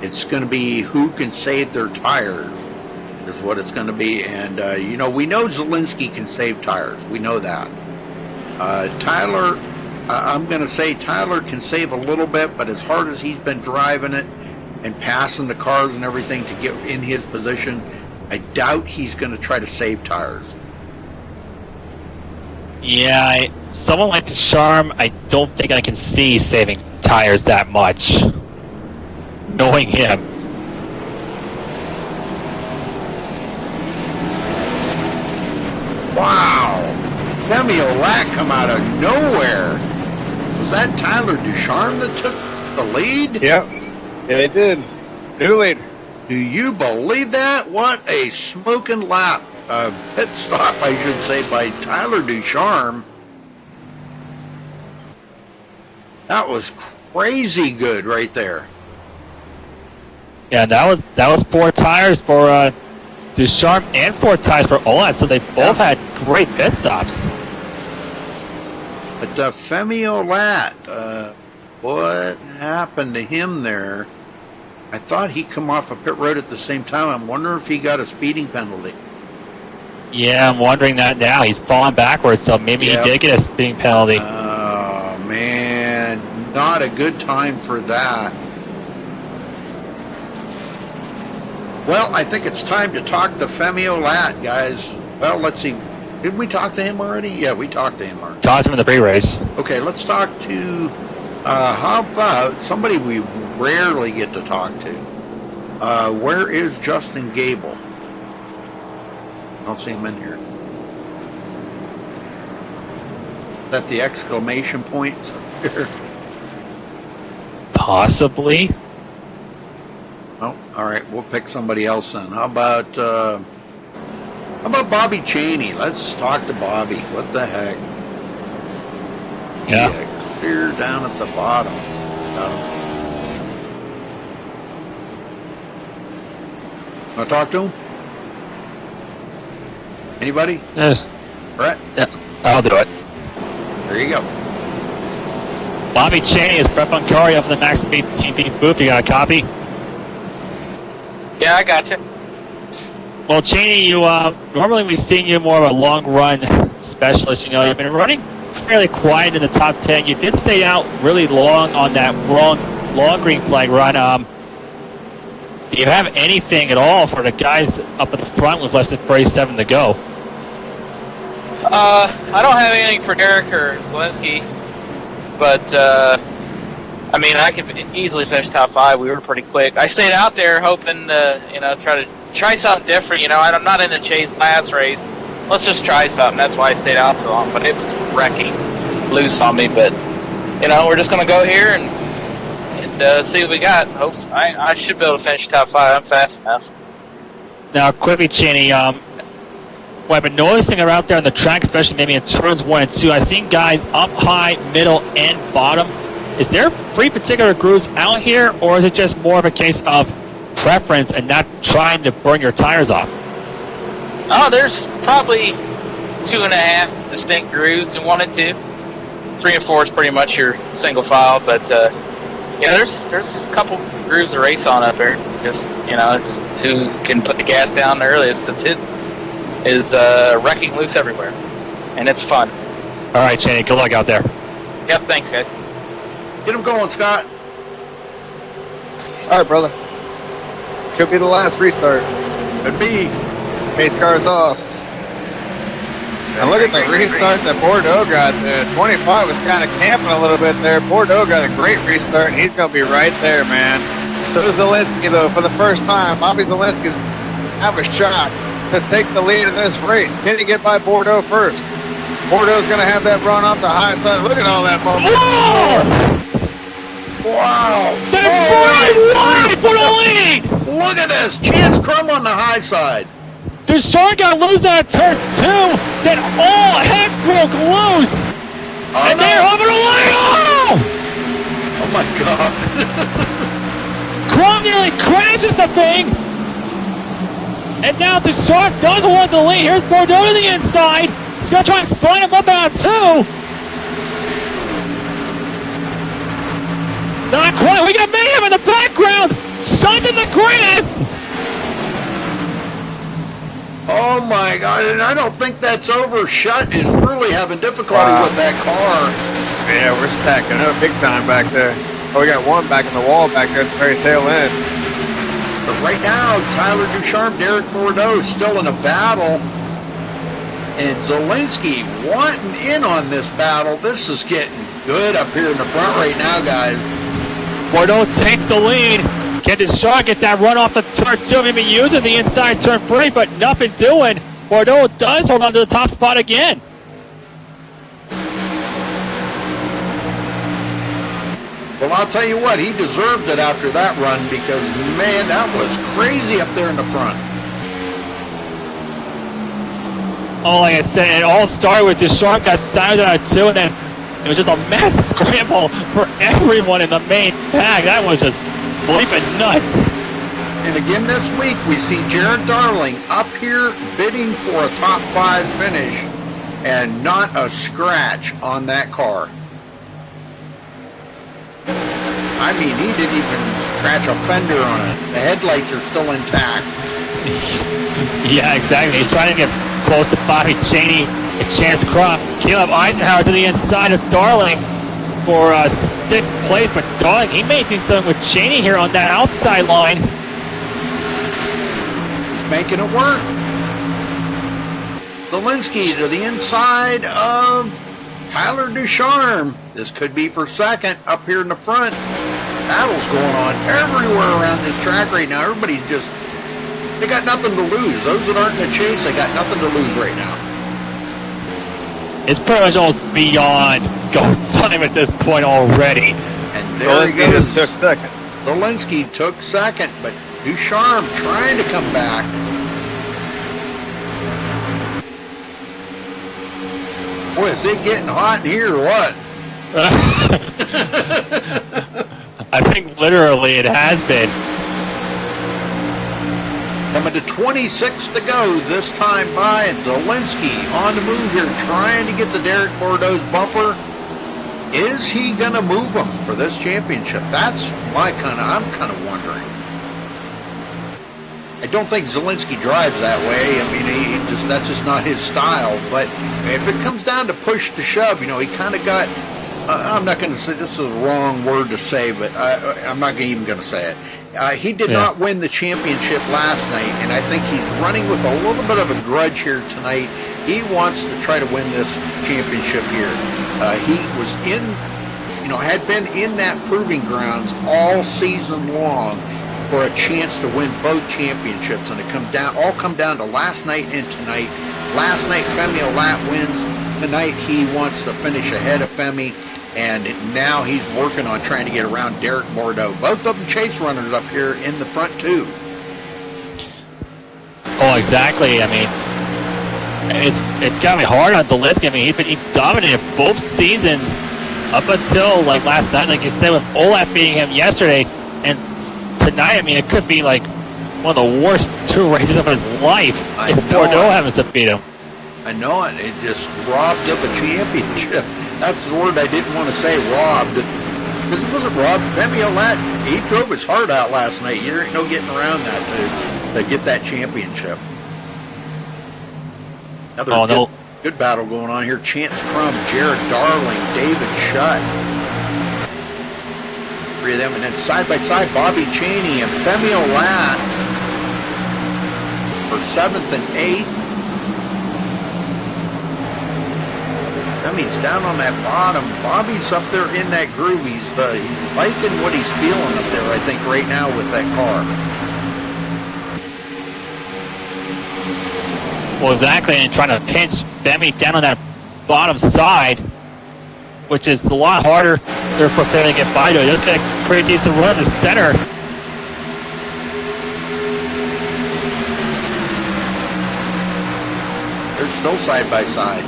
It's going to be who can save their tires is what it's going to be. And, you know, we know Zelensky can save tires. We know that. Tyler I'm going to say Tyler can save a little bit, but as hard as he's been driving it and passing the cars and everything to get in his position, I doubt he's going to try to save tires.
Yeah, someone like the Charm, I don't think I can see saving tires that much. Knowing him.
Wow! Demi Olat come out of nowhere. Was that Tyler Ducharme that took the lead?
Yep. Yeah, they did. New leader.
Do you believe that? What a smoking lap. Pit stop, I should say, by Tyler Ducharme. That was crazy good right there.
Yeah, that was 4 tires for Ducharme and 4 tires for Olat, so they both had great pit stops.
But Femi Olat, what happened to him there? I thought he come off a pit road at the same time. I'm wondering if he got a speeding penalty.
Yeah, I'm wondering that now. He's falling backwards, so maybe he did get a speeding penalty.
Oh, man. Not a good time for that. Well, I think it's time to talk to Femi Olat, guys. Well, let's see. Did we talk to him already? Yeah, we talked to him already.
Talked to him in the pre-race.
Okay, let's talk to, how about somebody we rarely get to talk to? Where is Justin Gable? I don't see him in here. Is that the exclamation points up here?
Possibly.
Oh, all right. We'll pick somebody else then. How about Bobby Cheney? Let's talk to Bobby. What the heck?
Yeah.
Clear down at the bottom. Want to talk to him? Anybody?
Yes.
Brett?
Yeah, I'll do it.
There you go.
Bobby Cheney is Brett Buncari up in the MaxSpeedTV booth. You got a copy?
Yeah, I got you.
Well, Cheney, you normally we've seen you more of a long run specialist. You know, you've been running fairly quiet in the top 10. You did stay out really long on that long green flag run. Do you have anything at all for the guys up at the front with less than 37 to go?
I don't have anything for Derek or Zelensky, but I mean, I could easily finish top 5. We were pretty quick. I stayed out there hoping to, try something different. I'm not in the chase last race. Let's just try something. That's why I stayed out so long. But it was wrecking loose on me. But we're just gonna go here and see what we got. I should be able to finish top 5. I'm fast enough.
Now, quickly, Cheney, what I've been noticing out there on the track, especially maybe in turns 1 and 2, I've seen guys up high, middle, and bottom. Is there 3 particular grooves out here, or is it just more of a case of preference and not trying to burn your tires off?
Oh, there's probably 2.5 distinct grooves in 1 and 2. 3 and 4 is pretty much your single file, but there's a couple grooves to race on up there. Just it's who can put the gas down the earliest. That's it. Is wrecking loose everywhere, and it's fun.
All right, Cheney, good luck out there.
Yep, thanks, guys.
Get him going, Scott.
All right, brother. Could be the last restart.
Could be.
Pace car's off. And look at the restart that Bordeaux got. 25 was kind of camping a little bit there. Bordeaux got a great restart, and he's going to be right there, man. So does Zelensky, though, for the first time. Bobby Zelensky have a shot to take the lead in this race. Can he get by Bordeaux first? Bordeaux's going to have that run off the high side. Look at all that momentum. Wow.
They're wide for the lead.
Look at this. Chance Crum on the high side.
Ducharme got loose out of turn 2. Then all heck broke loose. And they're over the lead.
Oh my God.
Crum nearly crashes the thing. And now Ducharme does want the lead. Here's Bordeaux to the inside. He's going to try and slide him up out 2. Not quite. We got Mayhem in the background. Shot in the grass.
Oh my God. And I don't think that's over. Shutt is really having difficulty with that car.
Yeah, we're stacking up big time back there. Oh, we got one back in the wall back there at the very tail end.
But right now, Tyler Ducharme, Derek Bordeaux still in a battle. And Zielinski wanting in on this battle. This is getting good up here in the front right now, guys.
Bordeaux takes the lead. Can Ducharme get that run off the turn 2? Maybe using the inside turn 3, but nothing doing. Bordeaux does hold on to the top spot again.
Well, I'll tell you what, he deserved it after that run because, man, that was crazy up there in the front.
Oh, like I said, it all started with Ducharme got signed on a 2, and then it was just a mad scramble for everyone in the main pack. That was just bleeping nuts.
And again this week, we see Jared Darling up here bidding for a top 5 finish and not a scratch on that car. I mean, he didn't even scratch a fender on it. The headlights are still intact.
Yeah, exactly. He's trying to get close to Bobby Cheney and Chance Crum. Caleb Eisenhower to the inside of Darling for 6th place, but Darling, he may do something with Cheney here on that outside line.
He's making it work. Zielinski to the inside of Tyler Ducharme. This could be for 2nd up here in the front. Battles going on everywhere around this track right now. Everybody's just, they got nothing to lose. Those that aren't in the chase, they got nothing to lose right now.
It's pretty much all beyond go time at this point already.
And there he goes.
Took 2nd.
Zielinski took 2nd, but Ducharme trying to come back. Boy, is it getting hot in here or what?
I think literally it has been.
Coming to 26 to go this time by, and Zielinski on the move here, trying to get the Derek Bordeaux bumper. Is he going to move him for this championship? That's I'm kind of wondering. I don't think Zielinski drives that way. I mean, that's just not his style. But if it comes down to push to shove, he kind of got. I'm not going to say this is the wrong word to say, but I'm not even going to say it. He did not win the championship last night, and I think he's running with a little bit of a grudge here tonight. He wants to try to win this championship here. He was had been in that proving grounds all season long for a chance to win both championships, and it all come down to last night and tonight. Last night, Femi Olat wins. Tonight, he wants to finish ahead of Femi. And now he's working on trying to get around Derek Bordeaux. Both of them chase runners up here in the front, too.
Oh, exactly. I mean, it's got to be hard on Zielinski. I mean, he dominated both seasons up until, like, last night, like you said, with Olaf beating him yesterday. And tonight, I mean, it could be, like, one of the worst 2 races of his life if Bordeaux happens to beat him.
I know it. It just robbed of a championship. That's the word I didn't want to say, robbed. Because it wasn't robbed. Femi Olat, he drove his heart out last night. There ain't no getting around that to get that championship. Another good battle going on here. Chance Crum, Jared Darling, David Shutt. 3 of them. And then side by side, Bobby Cheney and Femi Olat for 7th and 8th. Femi's down on that bottom. Bobby's up there in that groove. He's liking what he's feeling up there, I think, right now with that car.
Well, exactly, and trying to pinch Femi down on that bottom side, which is a lot harder for Femi to get by to. Just got a pretty decent run in the center.
They're still side by side.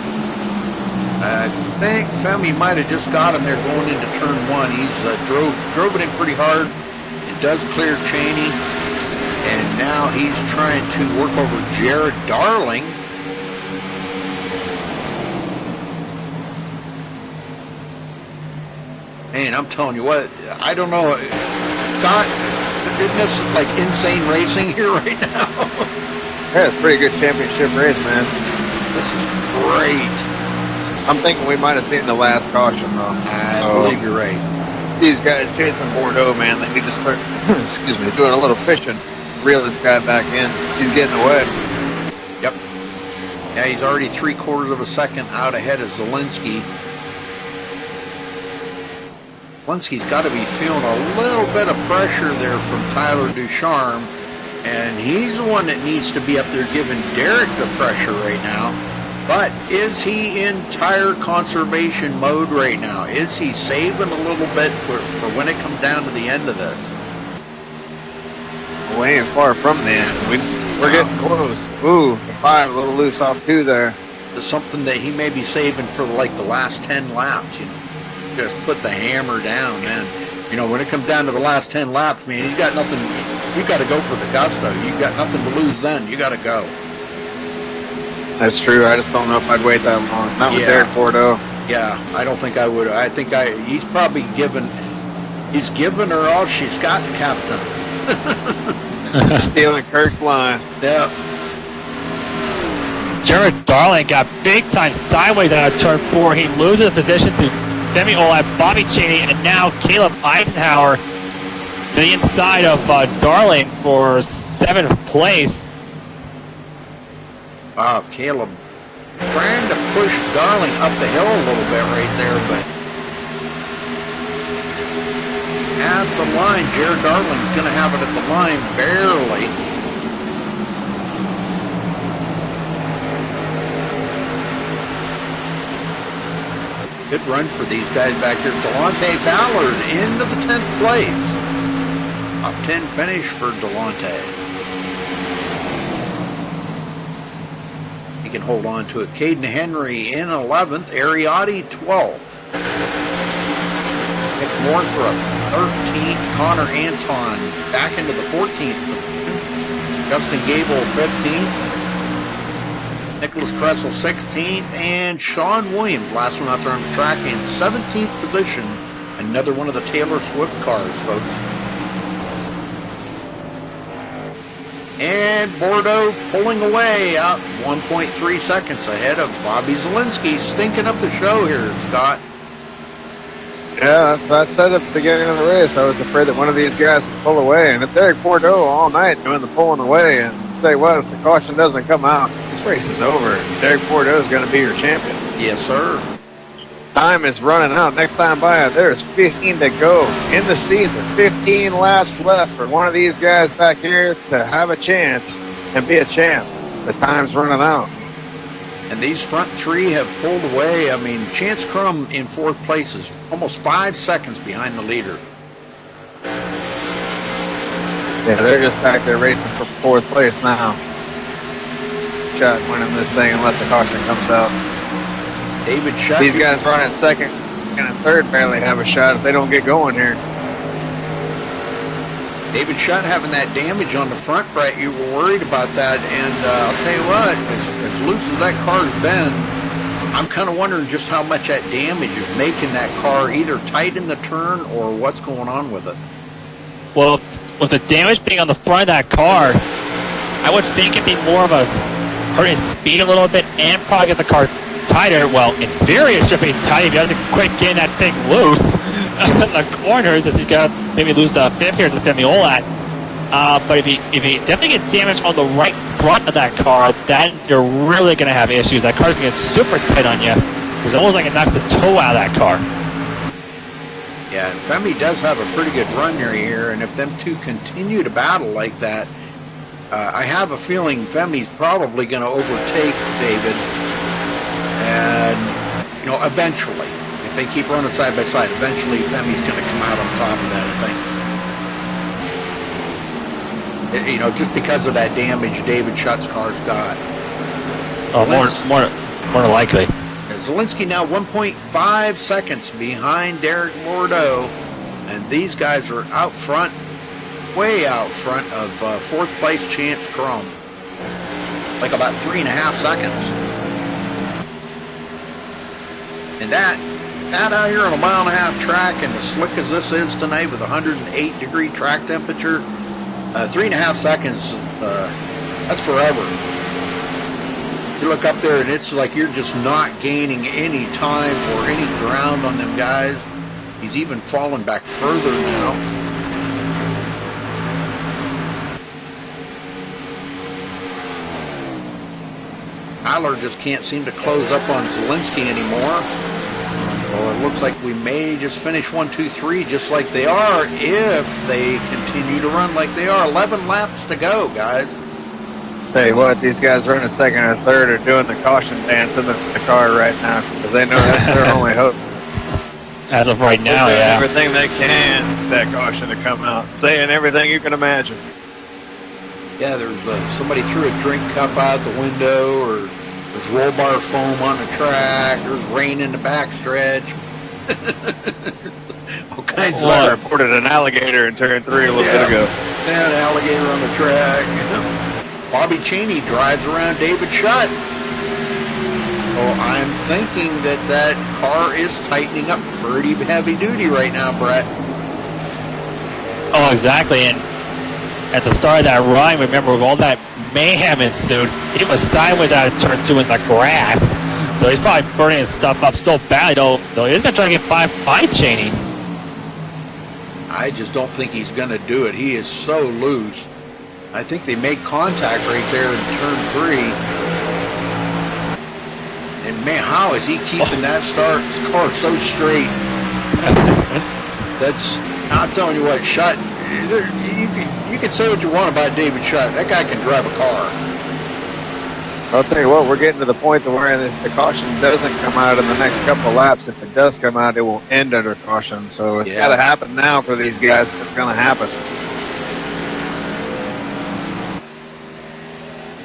I think Femi might have just got him there going into turn 1. He's drove it in pretty hard. It does clear Cheney. And now he's trying to work over Jared Darling. Man, I'm telling you what, I don't know. Scott, isn't this like insane racing here right now?
Yeah, it's a pretty good championship race, man.
This is great.
I'm thinking we might have seen the last caution, though.
I believe you're right.
These guys chasing Bordeaux, man, they need to start, excuse me, doing a little fishing. Reel this guy back in. He's getting away.
Yep. Yeah, he's already 3/4 of a second out ahead of Zielinski. Zielinski's got to be feeling a little bit of pressure there from Tyler Ducharme, and he's the one that needs to be up there giving Derek the pressure right now. But is he in tire conservation mode right now? Is he saving a little bit for when it comes down to the end of this?
We ain't far from the end. We're getting close. Ooh, the 5 a little loose off 2 there.
There's something that he may be saving for like the last 10 laps, you know. Just put the hammer down, man. You know, when it comes down to the last 10 laps, man, you got nothing. You got to go for the gusto. You got nothing to lose then. You got to go.
That's true. I just don't know if I'd wait that long. Not with Derek Bordeaux.
Yeah, I don't think I would. I think he's probably he's given her all she's got, the captain.
Stealing Kirk's line.
Yeah.
Jared Darling got big time sideways out of turn 4. He loses the position to Femi Olat, Bobby Cheney, and now Caleb Eisenhower to the inside of Darling for 7th place.
Wow, Caleb trying to push Darling up the hill a little bit right there, but at the line, Jared Darling's going to have it at the line barely. Good run for these guys back here. Delonte Ballard into the 10th place. Top 10 finish for Delonte. He can hold on to it. Caden Henry in 11th. Ariotti 12th. Nick Northrup 13th. Connor Anton back into the 14th. Justin Gable 15th. Nicholas Kressel 16th, and Sean Williams, last one out there on the track, in 17th position. Another one of the Taylor Swift cars, folks. And Bordeaux pulling away out 1.3 seconds ahead of Bobby Zielinski, stinking up the show here, Scott.
Yeah, I said at the beginning of the race, I was afraid that one of these guys would pull away. And if Derek Bordeaux all night doing the pulling away, and I'll tell you what, if the caution doesn't come out, this race is over. Derek Bordeaux is going to be your champion.
Yes, sir.
Time is running out. Next time by, there's 15 to go in the season. 15 laps left for one of these guys back here to have a chance and be a champ. The time's running out.
And these front 3 have pulled away. I mean, Chance Crum in 4th place is almost 5 seconds behind the leader.
Yeah, they're just back there racing for 4th place now. Shot winning this thing unless a caution comes out.
David Shutt.
These guys running 2nd and 3rd barely have a shot if they don't get going here.
David Shutt having that damage on the front right, you were worried about that, and I'll tell you what, as loose as that car's been, I'm kind of wondering just how much that damage is making that car either tight in the turn or what's going on with it.
Well, with the damage being on the front of that car, I would think it'd be more of a hurt his speed a little bit and probably get the car tighter. Well, in theory, it should be tight if he doesn't quit getting that thing loose in the corners, as he's got to maybe lose the 5th here to Femi Olat. But if he definitely gets damage on the right front of that car, then you're really going to have issues. That car's going to get super tight on you. It's almost like it knocks the toe out of that car.
Yeah, and Femi does have a pretty good run here, and if them two continue to battle like that, I have a feeling Femi's probably going to overtake David, and, you know, eventually, if they keep running side by side, eventually Femi's going to come out on top of that, I think. You know, just because of that damage David Shutt's car's got.
Oh, more likely.
Zielinski now 1.5 seconds behind Derek Bordeaux, and these guys are out front, way out front of 4th place Chance Crum, like about 3.5 seconds. And that out here on a 1.5-mile track, and as slick as this is tonight with 108-degree track temperature, 3.5 seconds, that's forever. You look up there and it's like you're just not gaining any time or any ground on them guys. He's even fallen back further now. Tyler just can't seem to close up on Zielinski anymore. Well, it looks like we may just finish 1, 2, 3 just like they are if they continue to run like they are. 11 laps to go, guys.
Tell you what, these guys running second or third are doing the caution dance in the car right now because they know that's their only hope.
As of right now,
They're doing
yeah.
everything they can, that caution to come out, saying everything you can imagine.
Yeah, there's somebody threw a drink cup out the window, or there's roll bar foam on the track, there's rain in the backstretch. All kinds
I
of
reported an alligator in turn 3 a little bit ago.
Yeah, an alligator on the track. Bobby Cheney drives around David Shutt. So I'm thinking that car is tightening up pretty heavy duty right now, Brett.
Oh, exactly. And at the start of that run, remember, with all that mayhem ensued, he was sideways out of turn 2 in the grass. So he's probably burning his stuff up so bad, though he's going to try to get by Cheney.
I just don't think he's going to do it. He is so loose. I think they made contact right there in turn 3. And man, how is he keeping that car so straight? I'm telling you what, Shutt, you can say what you want about David Shutt. That guy can drive a car.
I'll tell you what, we're getting to the point where if the caution doesn't come out in the next couple of laps, if it does come out, it will end under caution. So it's got to happen now for these guys if it's going to happen.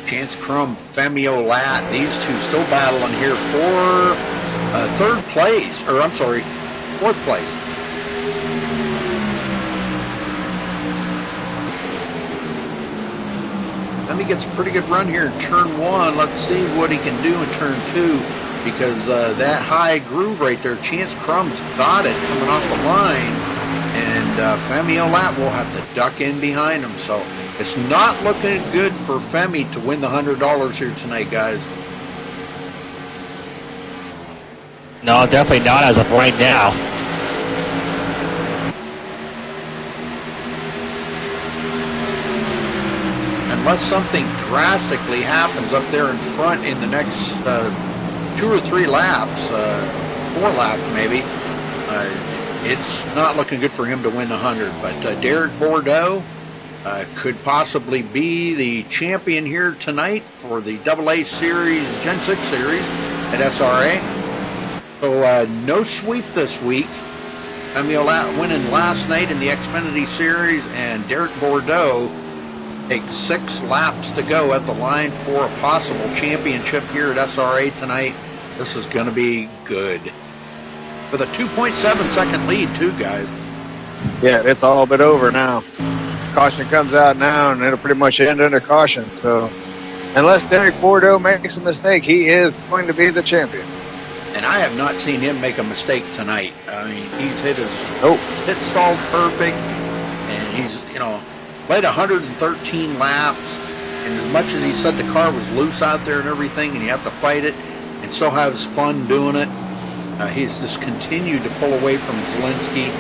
Chance Crum, Femio Lat, these two still battling here for third place, or I'm sorry, fourth place. Let me get a pretty good run here in turn 1. Let's see what he can do in turn 2, because that high groove right there, Chance Crum's got it coming off the line, and Femio Lat will have to duck in behind him. So it's not looking good for Femi to win the $100 here tonight, guys.
No, definitely not as of right now.
Unless something drastically happens up there in front in the next 2 or 3 laps, 4 laps maybe, it's not looking good for him to win the 100. But Derek Bordeaux could possibly be the champion here tonight for the AA Series, Gen 6 Series at SRA. So no sweep this week. Emil winning last night in the Xfinity Series, and Derek Bordeaux takes 6 laps to go at the line for a possible championship here at SRA tonight. This is going to be good. With a 2.7 second lead too, guys.
Yeah, it's all but over now. Caution comes out now, and it'll pretty much end under caution. So unless Derek Bordeaux makes a mistake, he is going to be the champion.
And I have not seen him make a mistake tonight. I mean, he's hit his pit stalls perfect, and he's, led 113 laps. And as much as he said the car was loose out there and everything, and you have to fight it, and still has fun doing it, he's just continued to pull away from Zielinski.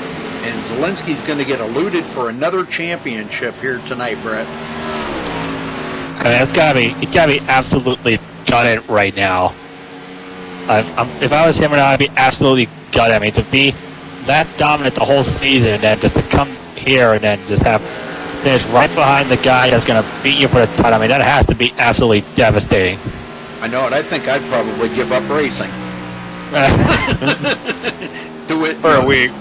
And Zielinski's going to get eluded for another championship here tonight, Brett.
I mean, it's gotta be absolutely gutted right now. If I was him and I'd be absolutely gutted. I mean, to be that dominant the whole season and then just to come here and then just have finish right behind the guy that's going to beat you for the title, I mean, that has to be absolutely devastating.
I know it. I think I'd probably give up racing. Do it
for a week.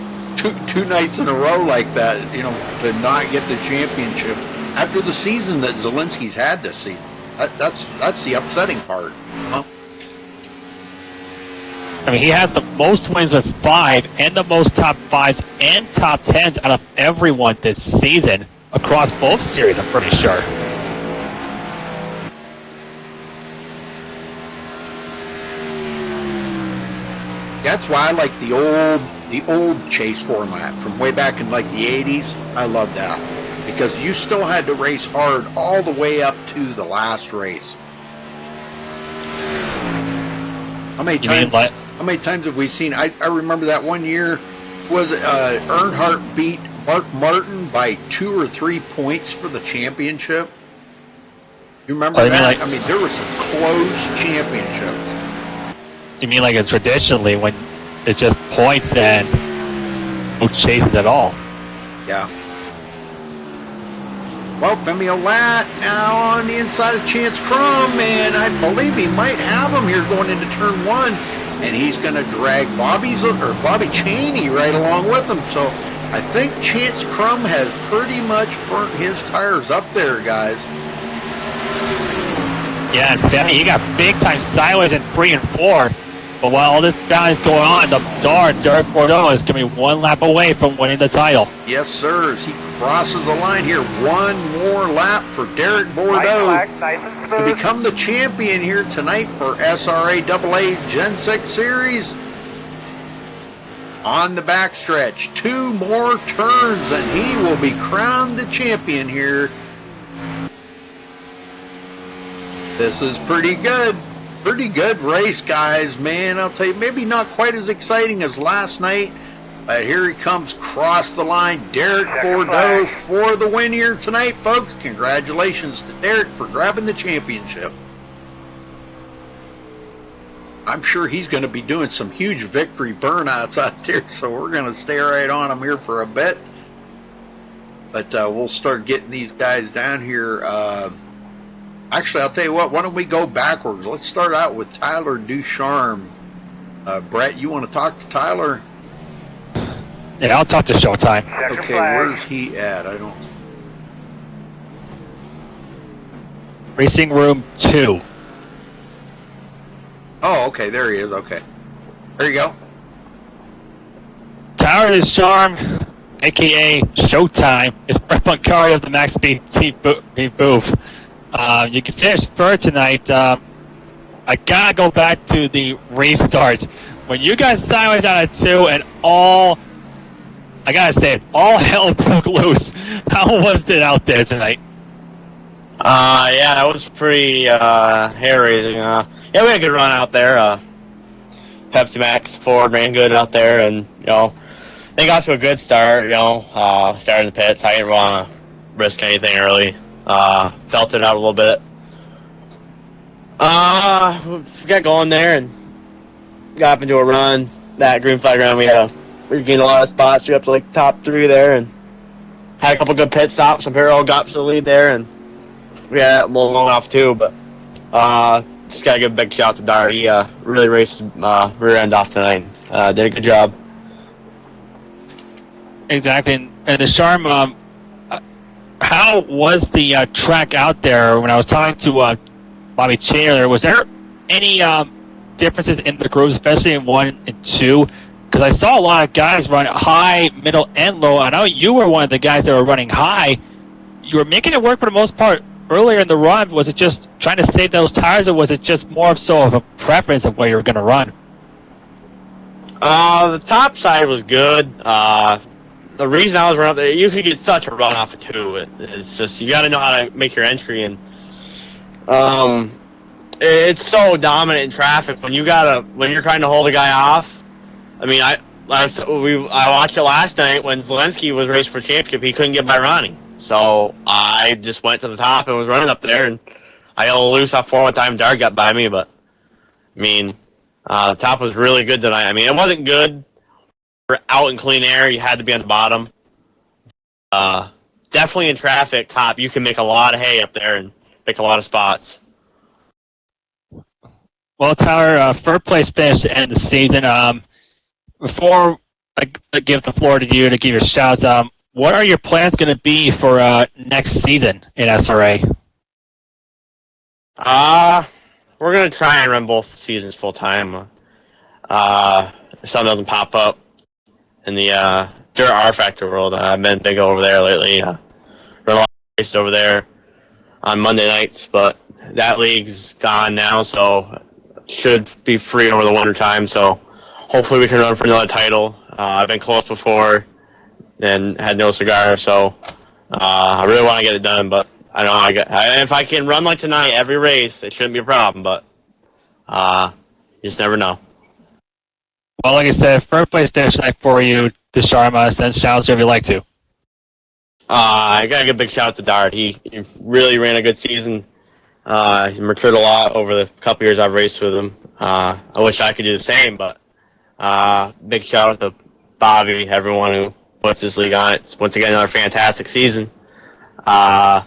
Two nights in a row like that, to not get the championship after the season that Zielinski's had this season. That's the upsetting part, huh?
I mean, he has the most wins with 5 and the most top 5s and top 10s out of everyone this season across both series, I'm pretty sure.
That's why I like the old chase format from way back in like the 80s. I love that because you still had to race hard all the way up to the last race. How many times have we seen? I remember that one year was Earnhardt beat Mark Martin by 2 or 3 points for the championship. You remember that? I mean, there were some close championships.
You mean like traditionally when it's just points and no chases at all?
Yeah. Well, Femi Olat now on the inside of Chance Crum, and I believe he might have him here going into turn 1, and he's going to drag Bobby Chaney right along with him. So I think Chance Crum has pretty much burnt his tires up there, guys.
Yeah, and Femi, he got big time sideways in 3 and 4. But while all this is going on, the Derek Bordeaux is going to be 1 lap away from winning the title.
Yes, sir. As he crosses the line here, 1 more lap for Derek Bordeaux to become the champion here tonight for SRA AA Gen 6 Series. On the backstretch, 2 more turns, and he will be crowned the champion here. This is pretty good. Pretty good race, guys, man. I'll tell you, maybe not quite as exciting as last night, but here he comes across the line. Derek Bordeaux for the win here tonight, folks. Congratulations to Derek for grabbing the championship. I'm sure he's going to be doing some huge victory burnouts out there, so we're going to stay right on him here for a bit. But we'll start getting these guys down here. Actually, I'll tell you what, why don't we go backwards? Let's start out with Tyler Ducharme. Brett, you want to talk to Tyler?
Yeah, I'll talk to Showtime.
Okay, where's he at? I don't...
Racing Room 2.
Oh, okay, there he is. Okay. There you go.
Tyler Ducharme, a.k.a. Showtime, is Brett Moncari of the MaxSpeedTV booth. You can finish third tonight. I gotta go back to the restart. When you got sideways out of 2 and all hell broke loose. How was it out there tonight?
Yeah, that was pretty hair-raising. Yeah, we had a good run out there. Pepsi Max Ford ran good out there, and they got to a good start. Starting the pits. I didn't want to risk anything early. Felt it out a little bit. We got going there and got up into a run. That green flag run, we gained a lot of spots. We got up to like top 3 there, and had a couple good pit stops. Some Imperial got to the lead there, and we had that long off too. But just gotta give a big shout out to Dart. He really raced rear end off tonight. Did a good job.
Exactly, and the Charm. How was the track out there? When I was talking to Bobby Chandler, was there any differences in the grooves, especially in 1 and 2? Because I saw a lot of guys run high, middle, and low. I know you were one of the guys that were running high. You were making it work for the most part earlier in the run. Was it just trying to save those tires, or was it just more of a preference of where you were going to run?
The top side was good. The reason I was running up there, you could get such a run off of 2. It's just, you got to know how to make your entry, and it's so dominant in traffic when you're trying to hold a guy off. I mean, I watched it last night when Zelensky was racing for championship. He couldn't get by Ronnie, so I just went to the top and was running up there, and I got a little loose off 4 one time. Dart got by me, but I mean, the top was really good tonight. I mean, it wasn't good. Out in clean air, you had to be on the bottom. Definitely in traffic, top, you can make a lot of hay up there and pick a lot of spots.
Well, Tyler, third place finish to end the season. Before I give the floor to you to give your shouts, what are your plans going to be for next season in SRA?
We're going to try and run both seasons full time. If something doesn't pop up in the Dirt R Factor world, I've been big over there lately. Run a lot of races over there on Monday nights, but that league's gone now, so should be free over the winter time. So hopefully we can run for another title. I've been close before and had no cigar, so I really want to get it done. But I know if I can run like tonight every race, it shouldn't be a problem. But just never know.
Well, like I said, first place finish tonight for you, Desharma. Send shout-outs if you'd like to.
I got to give a big shout out to Dart. He really ran a good season. He matured a lot over the couple years I've raced with him. I wish I could do the same, but big shout out to Bobby, everyone who puts this league on. It's once again another fantastic season. I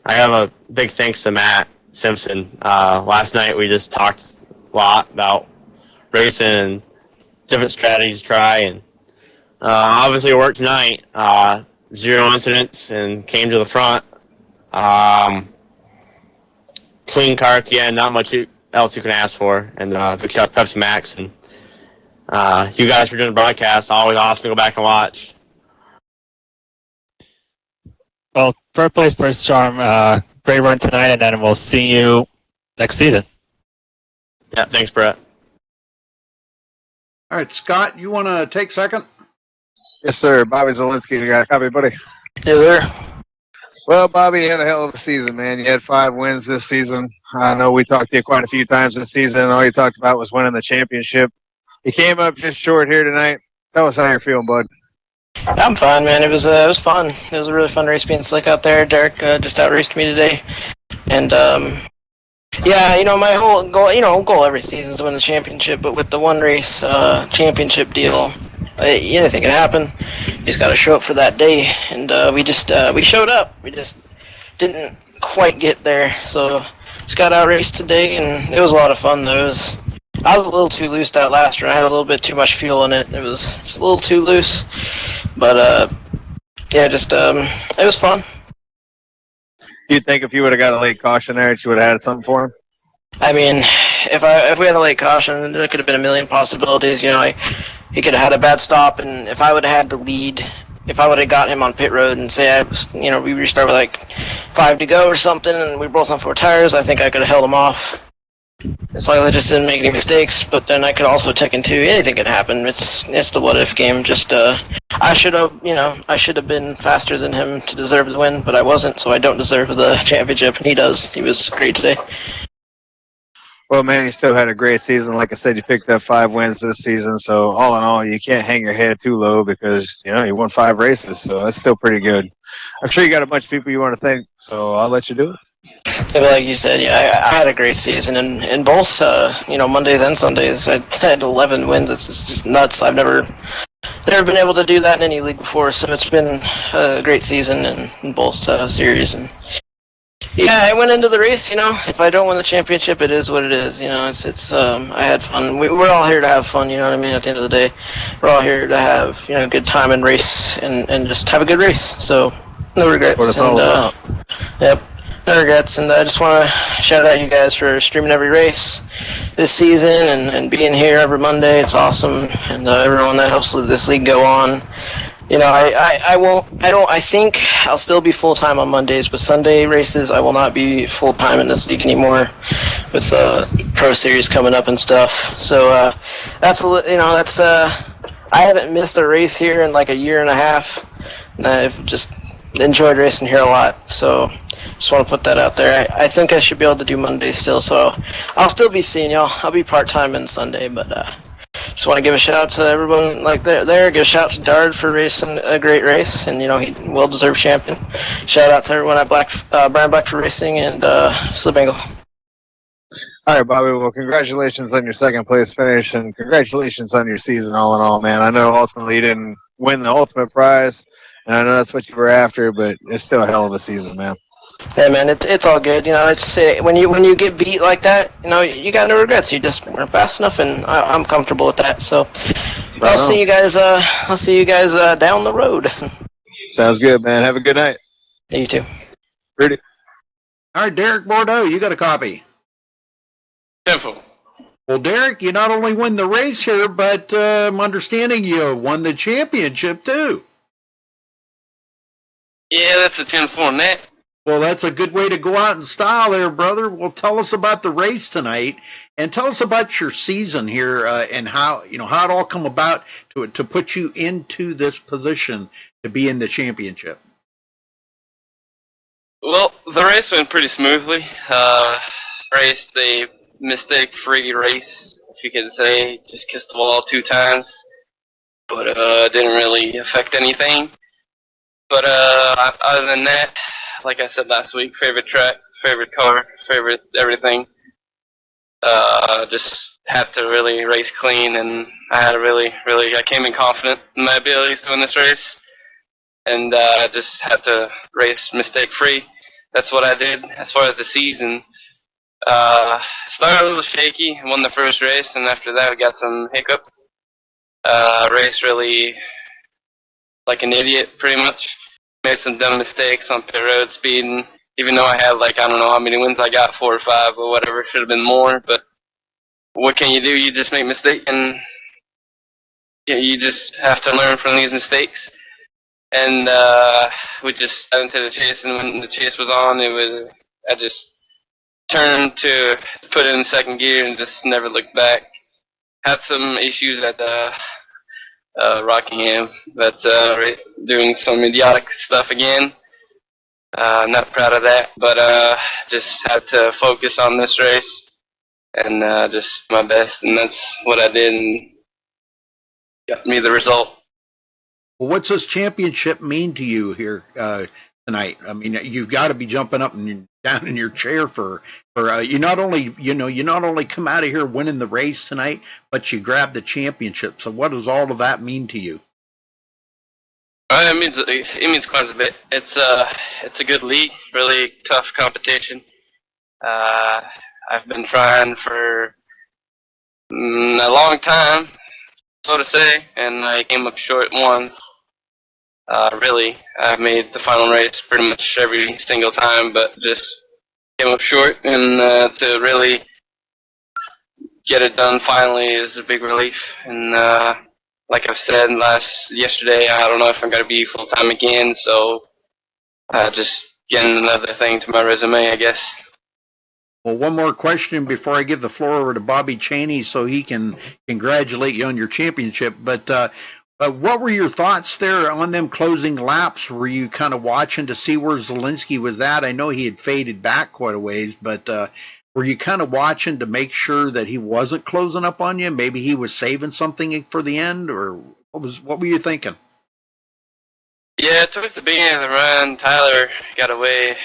have a big thanks to Matt Simpson. Last night we just talked a lot about racing and different strategies to try, and obviously it worked tonight. 0 incidents and came to the front. Clean car at the end, not much else you can ask for. And big shout out to Pepsi Max and you guys for doing the broadcast. Always awesome to go back and watch.
Well, first place, first charm. Great run tonight, and then we'll see you next season.
Yeah, thanks, Brett.
All right, Scott, you want to take second?
Yes, sir. Bobby Zielinski, you got a copy, buddy?
Hey there.
Well, Bobby, you had a hell of a season, man. You had 5 wins this season. I know we talked to you quite a few times this season, and all you talked about was winning the championship. You came up just short here tonight. Tell us how you're feeling, bud.
I'm fine, man. It was fun. It was a really fun race being slick out there. Derek just outraced me today, and yeah, my whole goal every season is to win the championship. But with the one race championship deal, anything can happen. You just got to show up for that day, and we showed up. We just didn't quite get there, so just got outraced today, and it was a lot of fun. I was a little too loose that last run. I had a little bit too much fuel in it. It was just a little too loose, but yeah, it was fun.
You think if you would have got a late caution there, that you would have had something for him?
I mean, if we had a late caution, there could have been a million possibilities. He could have had a bad stop, and if I would have had the lead, if I would have got him on pit road and say we restart with like 5 to go or something, and we were both on 4 tires, I think I could have held him off. It's like I just didn't make any mistakes, but then I could also take into anything could happen. It's the what if game. Just I should have been faster than him to deserve the win, but I wasn't, so I don't deserve the championship, and he does. He was great today.
Well, man, you still had a great season. Like I said, you picked up 5 wins this season, so all in all, you can't hang your head too low because you won 5 races, so that's still pretty good. I'm sure you got a bunch of people you want to thank, so I'll let you do it.
Yeah, like you said, yeah, I had a great season in both, Mondays and Sundays. I had 11 wins. It's just nuts. I've never been able to do that in any league before, so it's been a great season in both series. And yeah, I went into the race. If I don't win the championship, it is what it is. I had fun. We're all here to have fun. You know what I mean? At the end of the day, we're all here to have a good time and race and just have a good race. So no regrets.
What it's all about.
Yep. No regrets, and I just want to shout out you guys for streaming every race this season and being here every Monday. It's awesome, and everyone that helps this league go on. I think I'll still be full time on Mondays, but Sunday races I will not be full time in this league anymore with Pro Series coming up and stuff. So I haven't missed a race here in like a year and a half, and I've just enjoyed racing here a lot. So just want to put that out there. I think I should be able to do Monday still, so I'll still be seeing y'all. I'll be part-time in Sunday, but just want to give a shout-out to everyone like there. Give a shout-out to Dard for racing a great race, and, he well-deserved champion. Shout-out to everyone at Brian Black for racing, and Slip Angle.
All right, Bobby. Well, congratulations on your second-place finish, and congratulations on your season all in all, man. I know ultimately you didn't win the ultimate prize, and I know that's what you were after, but it's still a hell of a season, man.
Yeah, man, it's all good. It's when you get beat like that, you got no regrets. You just weren't fast enough, and I'm comfortable with that. So I'll see you guys. I'll see you guys down the road.
Sounds good, man. Have a good night.
Yeah, you too.
Ready?
All right, Derek Bordeaux, you got a copy.
Simple.
Well, Derek, you not only won the race here, but I'm understanding you won the championship too.
Yeah, that's a 10-4 net.
Well, that's a good way to go out in style there, brother. Well, tell us about the race tonight, and tell us about your season here and how it all come about to put you into this position to be in the championship.
Well, the race went pretty smoothly. Raced a mistake-free race if you could say. Just kissed the wall 2 times, but didn't really affect anything. But other than that, like I said last week, favorite track, favorite car, favorite everything. Just had to really race clean, and I had to I came in confident in my abilities to win this race, and I just had to race mistake free. That's what I did. As far as the season, started a little shaky. Won the first race, and after that, we got some hiccups. Raced really like an idiot, pretty much. Made some dumb mistakes on pit road speeding. Even though I had I don't know how many wins I got, 4 or 5 or whatever. Should have been more, but what can you do? You just make mistakes, and you just have to learn from these mistakes. And we just got into the chase, and when the chase was on, I just turned to put it in second gear and just never looked back. Had some issues at Rockingham, but doing some idiotic stuff again. Not proud of that, but just had to focus on this race and just my best, and that's what I did, and got me the result.
Well, what's this championship mean to you here tonight? I mean, you've got to be jumping up and down in your chair for you not only come out of here winning the race tonight, but you grab the championship. So what does all of that mean to you?
It means quite a bit. It's a good league, really tough competition. I've been trying for a long time, so to say, and I came up short once. Really, I made the final race pretty much every single time, but just came up short, and to really get it done finally is a big relief. And like I've said yesterday, I don't know if I'm going to be full-time again, so just getting another thing to my resume, I guess.
Well, one more question before I give the floor over to Bobby Chaney so he can congratulate you on your championship. But what were your thoughts there on them closing laps? Were you kind of watching to see where Zielinski was at? I know he had faded back quite a ways, but were you kind of watching to make sure that he wasn't closing up on you? Maybe he was saving something for the end, or what were you thinking?
Yeah, towards the beginning of the run, Tyler got away.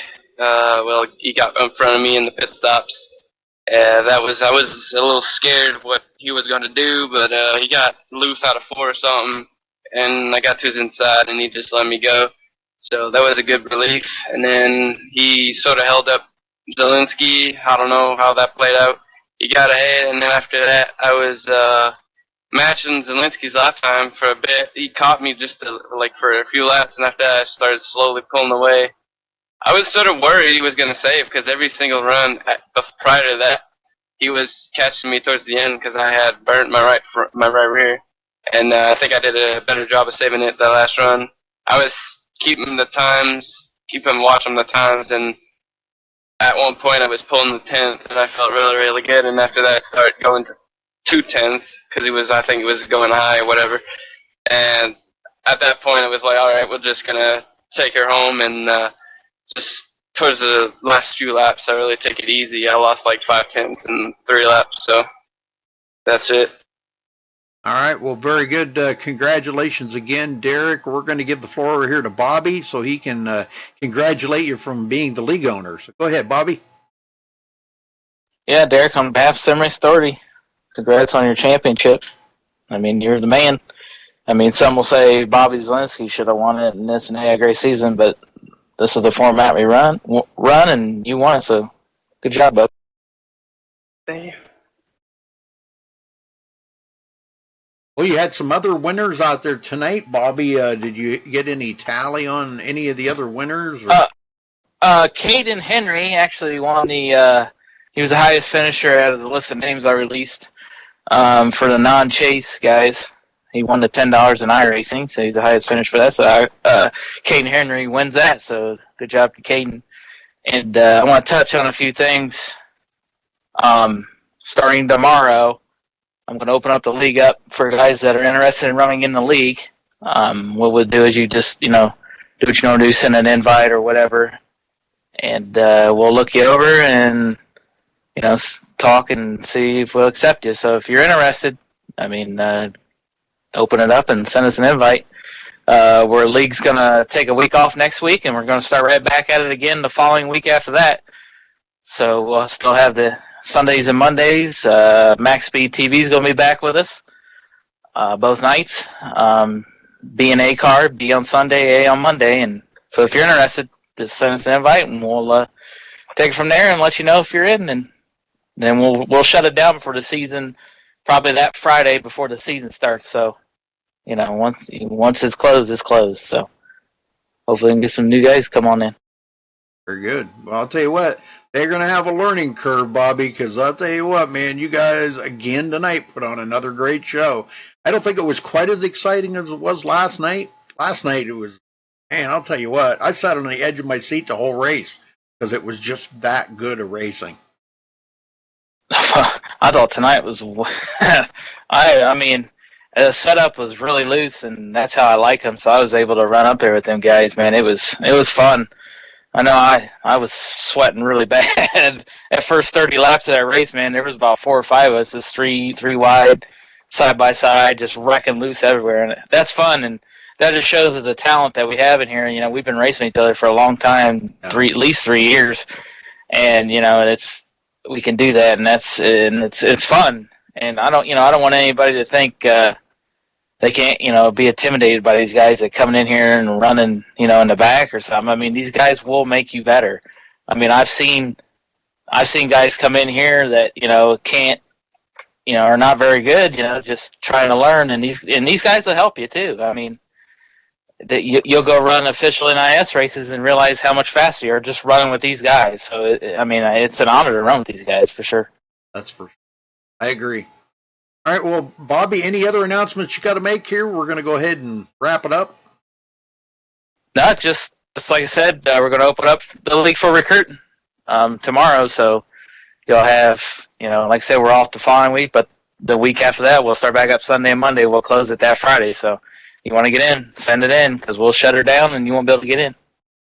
He got in front of me in the pit stops. I was a little scared of what he was going to do, but he got loose out of 4 or something, and I got to his inside, and he just let me go. So that was a good relief. And then he sort of held up Zielinski. I don't know how that played out. He got ahead, and then after that, I was matching Zielinski's lap time for a bit. He caught me just for a few laps, and after that, I started slowly pulling away. I was sort of worried he was going to save, because every single run prior to that, he was catching me towards the end because I had burnt my right rear, and I think I did a better job of saving it that last run. I was keeping watching the times, and at one point I was pulling the 10th, and I felt really, really good, and after that I started going to 2/10 because I think it was going high or whatever, and at that point I was like, all right, we're just going to take her home, and just towards the last few laps, I really take it easy. I lost 5/10 in 3 laps, so that's it.
All right, well, very good. Congratulations again, Derek. We're going to give the floor over here to Bobby so he can congratulate you from being the league owner. So go ahead, Bobby.
Yeah, Derek, on behalf of Samurai Story, congrats on your championship. I mean, you're the man. I mean, some will say Bobby Zielinski should have won it, and this and had a great season, but this is the format we run, and you won it, so good job, bud.
Thank you.
Well, you had some other winners out there tonight, Bobby. Did you get any tally on any of the other winners?
Caden Henry actually won the. He was the highest finisher out of the list of names I released for the non-chase guys. He won the $10 in iRacing, so he's the highest finish for that. So Caden Henry wins that, so good job to Caden. And I want to touch on a few things. Starting tomorrow, I'm going to open up the league up for guys that are interested in running in the league. What we'll do is you just, do what you want to do, send an invite or whatever, and we'll look you over and, talk and see if we'll accept you. So if you're interested, I mean, open it up and send us an invite. Where league's going to take a week off next week, and we're going to start right back at it again the following week after that. So we'll still have the Sundays and Mondays. MaxSpeedTV is going to be back with us both nights. B and A card, B on Sunday, A on Monday. And so if you're interested, just send us an invite, and we'll take it from there and let you know if you're in. And then we'll shut it down for the season, probably that Friday before the season starts. So, you know, once it's closed, it's closed. So hopefully we can get some new guys come on in.
Very good. Well, I'll tell you what, they're going to have a learning curve, Bobby, because I'll tell you what, man, you guys again tonight put on another great show. I don't think it was quite as exciting as it was last night. Last night it was, man, I'll tell you what, I sat on the edge of my seat the whole race because it was just that good a racing.
I thought tonight was, I mean, the setup was really loose, and that's how I like them. So I was able to run up there with them guys, man. It was fun. I know I was sweating really bad at first 30 laps of that race, man. There was about 4 or 5 of us, just three wide, side by side, just wrecking loose everywhere, and that's fun. And that just shows the talent that we have in here. You know, we've been racing each other for a long time, at least 3 years, and you know, we can do that, and it's fun. And I don't want anybody to think they can't, you know, be intimidated by these guys that coming in here and running, you know, in the back or something. I mean, these guys will make you better. I mean, I've seen guys come in here that, you know, can't, you know, are not very good, you know, just trying to learn, and these guys will help you too. I mean, that you'll go run official NIS races and realize how much faster you are just running with these guys. So, I mean, it's an honor to run with these guys for sure.
That's for sure. I agree. All right, well, Bobby, any other announcements you got to make here? We're going to go ahead and wrap it up.
No, just like I said, we're going to open up the league for recruiting tomorrow. So you'll have, you know, like I said, we're off the following week, but the week after that, we'll start back up Sunday and Monday. We'll close it that Friday. So you want to get in, send it in, because we'll shut her down and you won't be able to get in.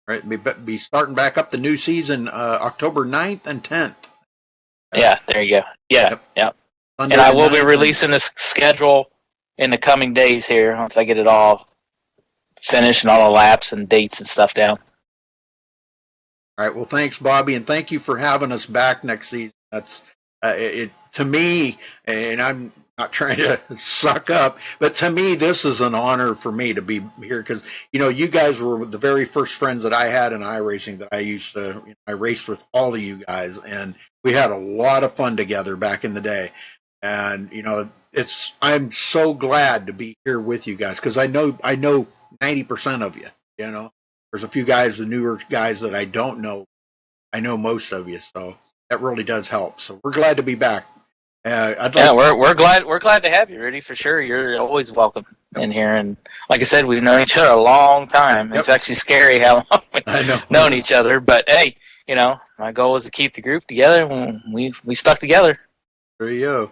All right, be starting back up the new season October 9th and 10th.
Yeah, there you go. Yeah, yep. And I will be releasing this schedule in the coming days here once I get it all finished and all the laps and dates and stuff down.
All right. Well, thanks, Bobby, and thank you for having us back next season. That's it to me, and I'm not trying to suck up, but to me, this is an honor for me to be here because, you know, you guys were the very first friends that I had in iRacing that I used to, you know, I raced with all of you guys, and we had a lot of fun together back in the day. And, you know, I'm so glad to be here with you guys because I know 90% of you, you know. There's a few guys, the newer guys that I don't know. I know most of you, so that really does help. So we're glad to be back.
We're glad to have you, Rudy, for sure. You're always welcome in here. And like I said, we've known each other a long time. It's actually scary how long we've known each other. But hey, you know, my goal was to keep the group together, and we stuck together.
There you go.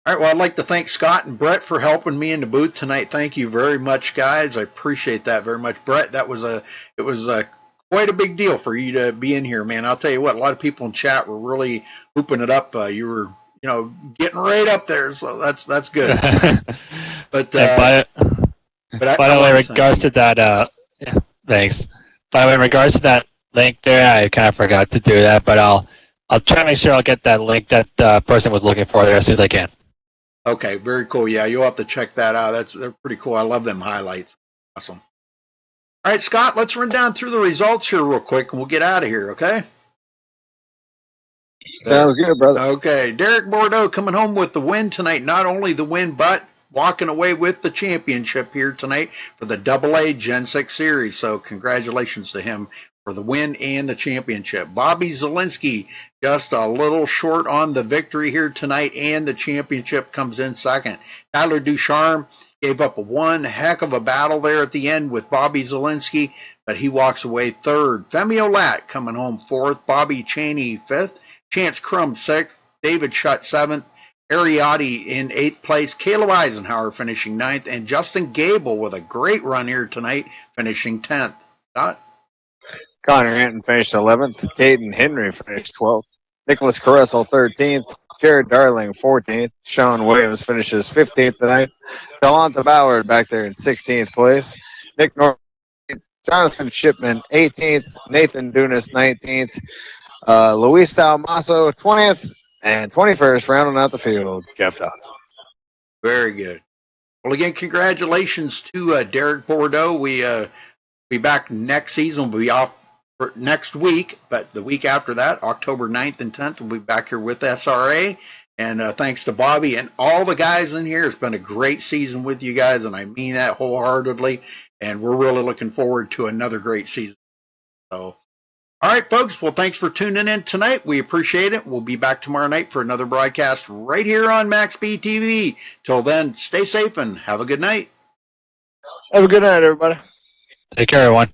All right, well, I'd like to thank Scott and Brett for helping me in the booth tonight. Thank you very much, guys. I appreciate that very much. Brett, it was quite a big deal for you to be in here, man. I'll tell you what, a lot of people in chat were really hooping it up. You were, you know, getting right up there, so that's good. But
by the way, in regards to that, yeah, thanks. By the way, in regards to that link there, I kind of forgot to do that, but I'll try to make sure I'll get that link that the person was looking for there as soon as I can.
Okay, very cool. Yeah, you'll have to check that out. They're pretty cool. I love them highlights. Awesome. All right, Scott, let's run down through the results here real quick, and we'll get out of here, okay?
Sounds good, brother.
Okay, Derek Bordeaux coming home with the win tonight. Not only the win, but walking away with the championship here tonight for the AA Gen 6 Series. So congratulations to him for the win and the championship. Bobby Zielinski just a little short on the victory here tonight, and the championship comes in second. Tyler Ducharme gave up one heck of a battle there at the end with Bobby Zielinski, but he walks away third. Femi Olat coming home fourth. Bobby Cheney fifth. Chance Crum sixth. David Shutt seventh. Ariotti in eighth place. Caleb Eisenhower finishing ninth. And Justin Gable with a great run here tonight, finishing 10th. Scott?
Connor Hinton finished 11th. Caden Henry finished 12th. Nicholas Caressel 13th. Jared Darling, 14th. Sean Williams finishes 15th tonight. Delonta Ballard back there in 16th place. Nick North, Jonathan Shipman, 18th. Nathan Dunas, 19th. Luis Salmaso, 20th. And 21st, rounding out the field, Jeff Dodson.
Very good. Well, again, congratulations to Derek Bordeaux. We be back next season. We'll be off for next week, but the week after that, October 9th and 10th, we'll be back here with SRA. And thanks to Bobby and all the guys in here. It's been a great season with you guys, and I mean that wholeheartedly. And we're really looking forward to another great season. So, all right, folks. Well, thanks for tuning in tonight. We appreciate it. We'll be back tomorrow night for another broadcast right here on MaxSpeedTV. Till then, stay safe and have a good night.
Have a good night, everybody.
Take care, everyone.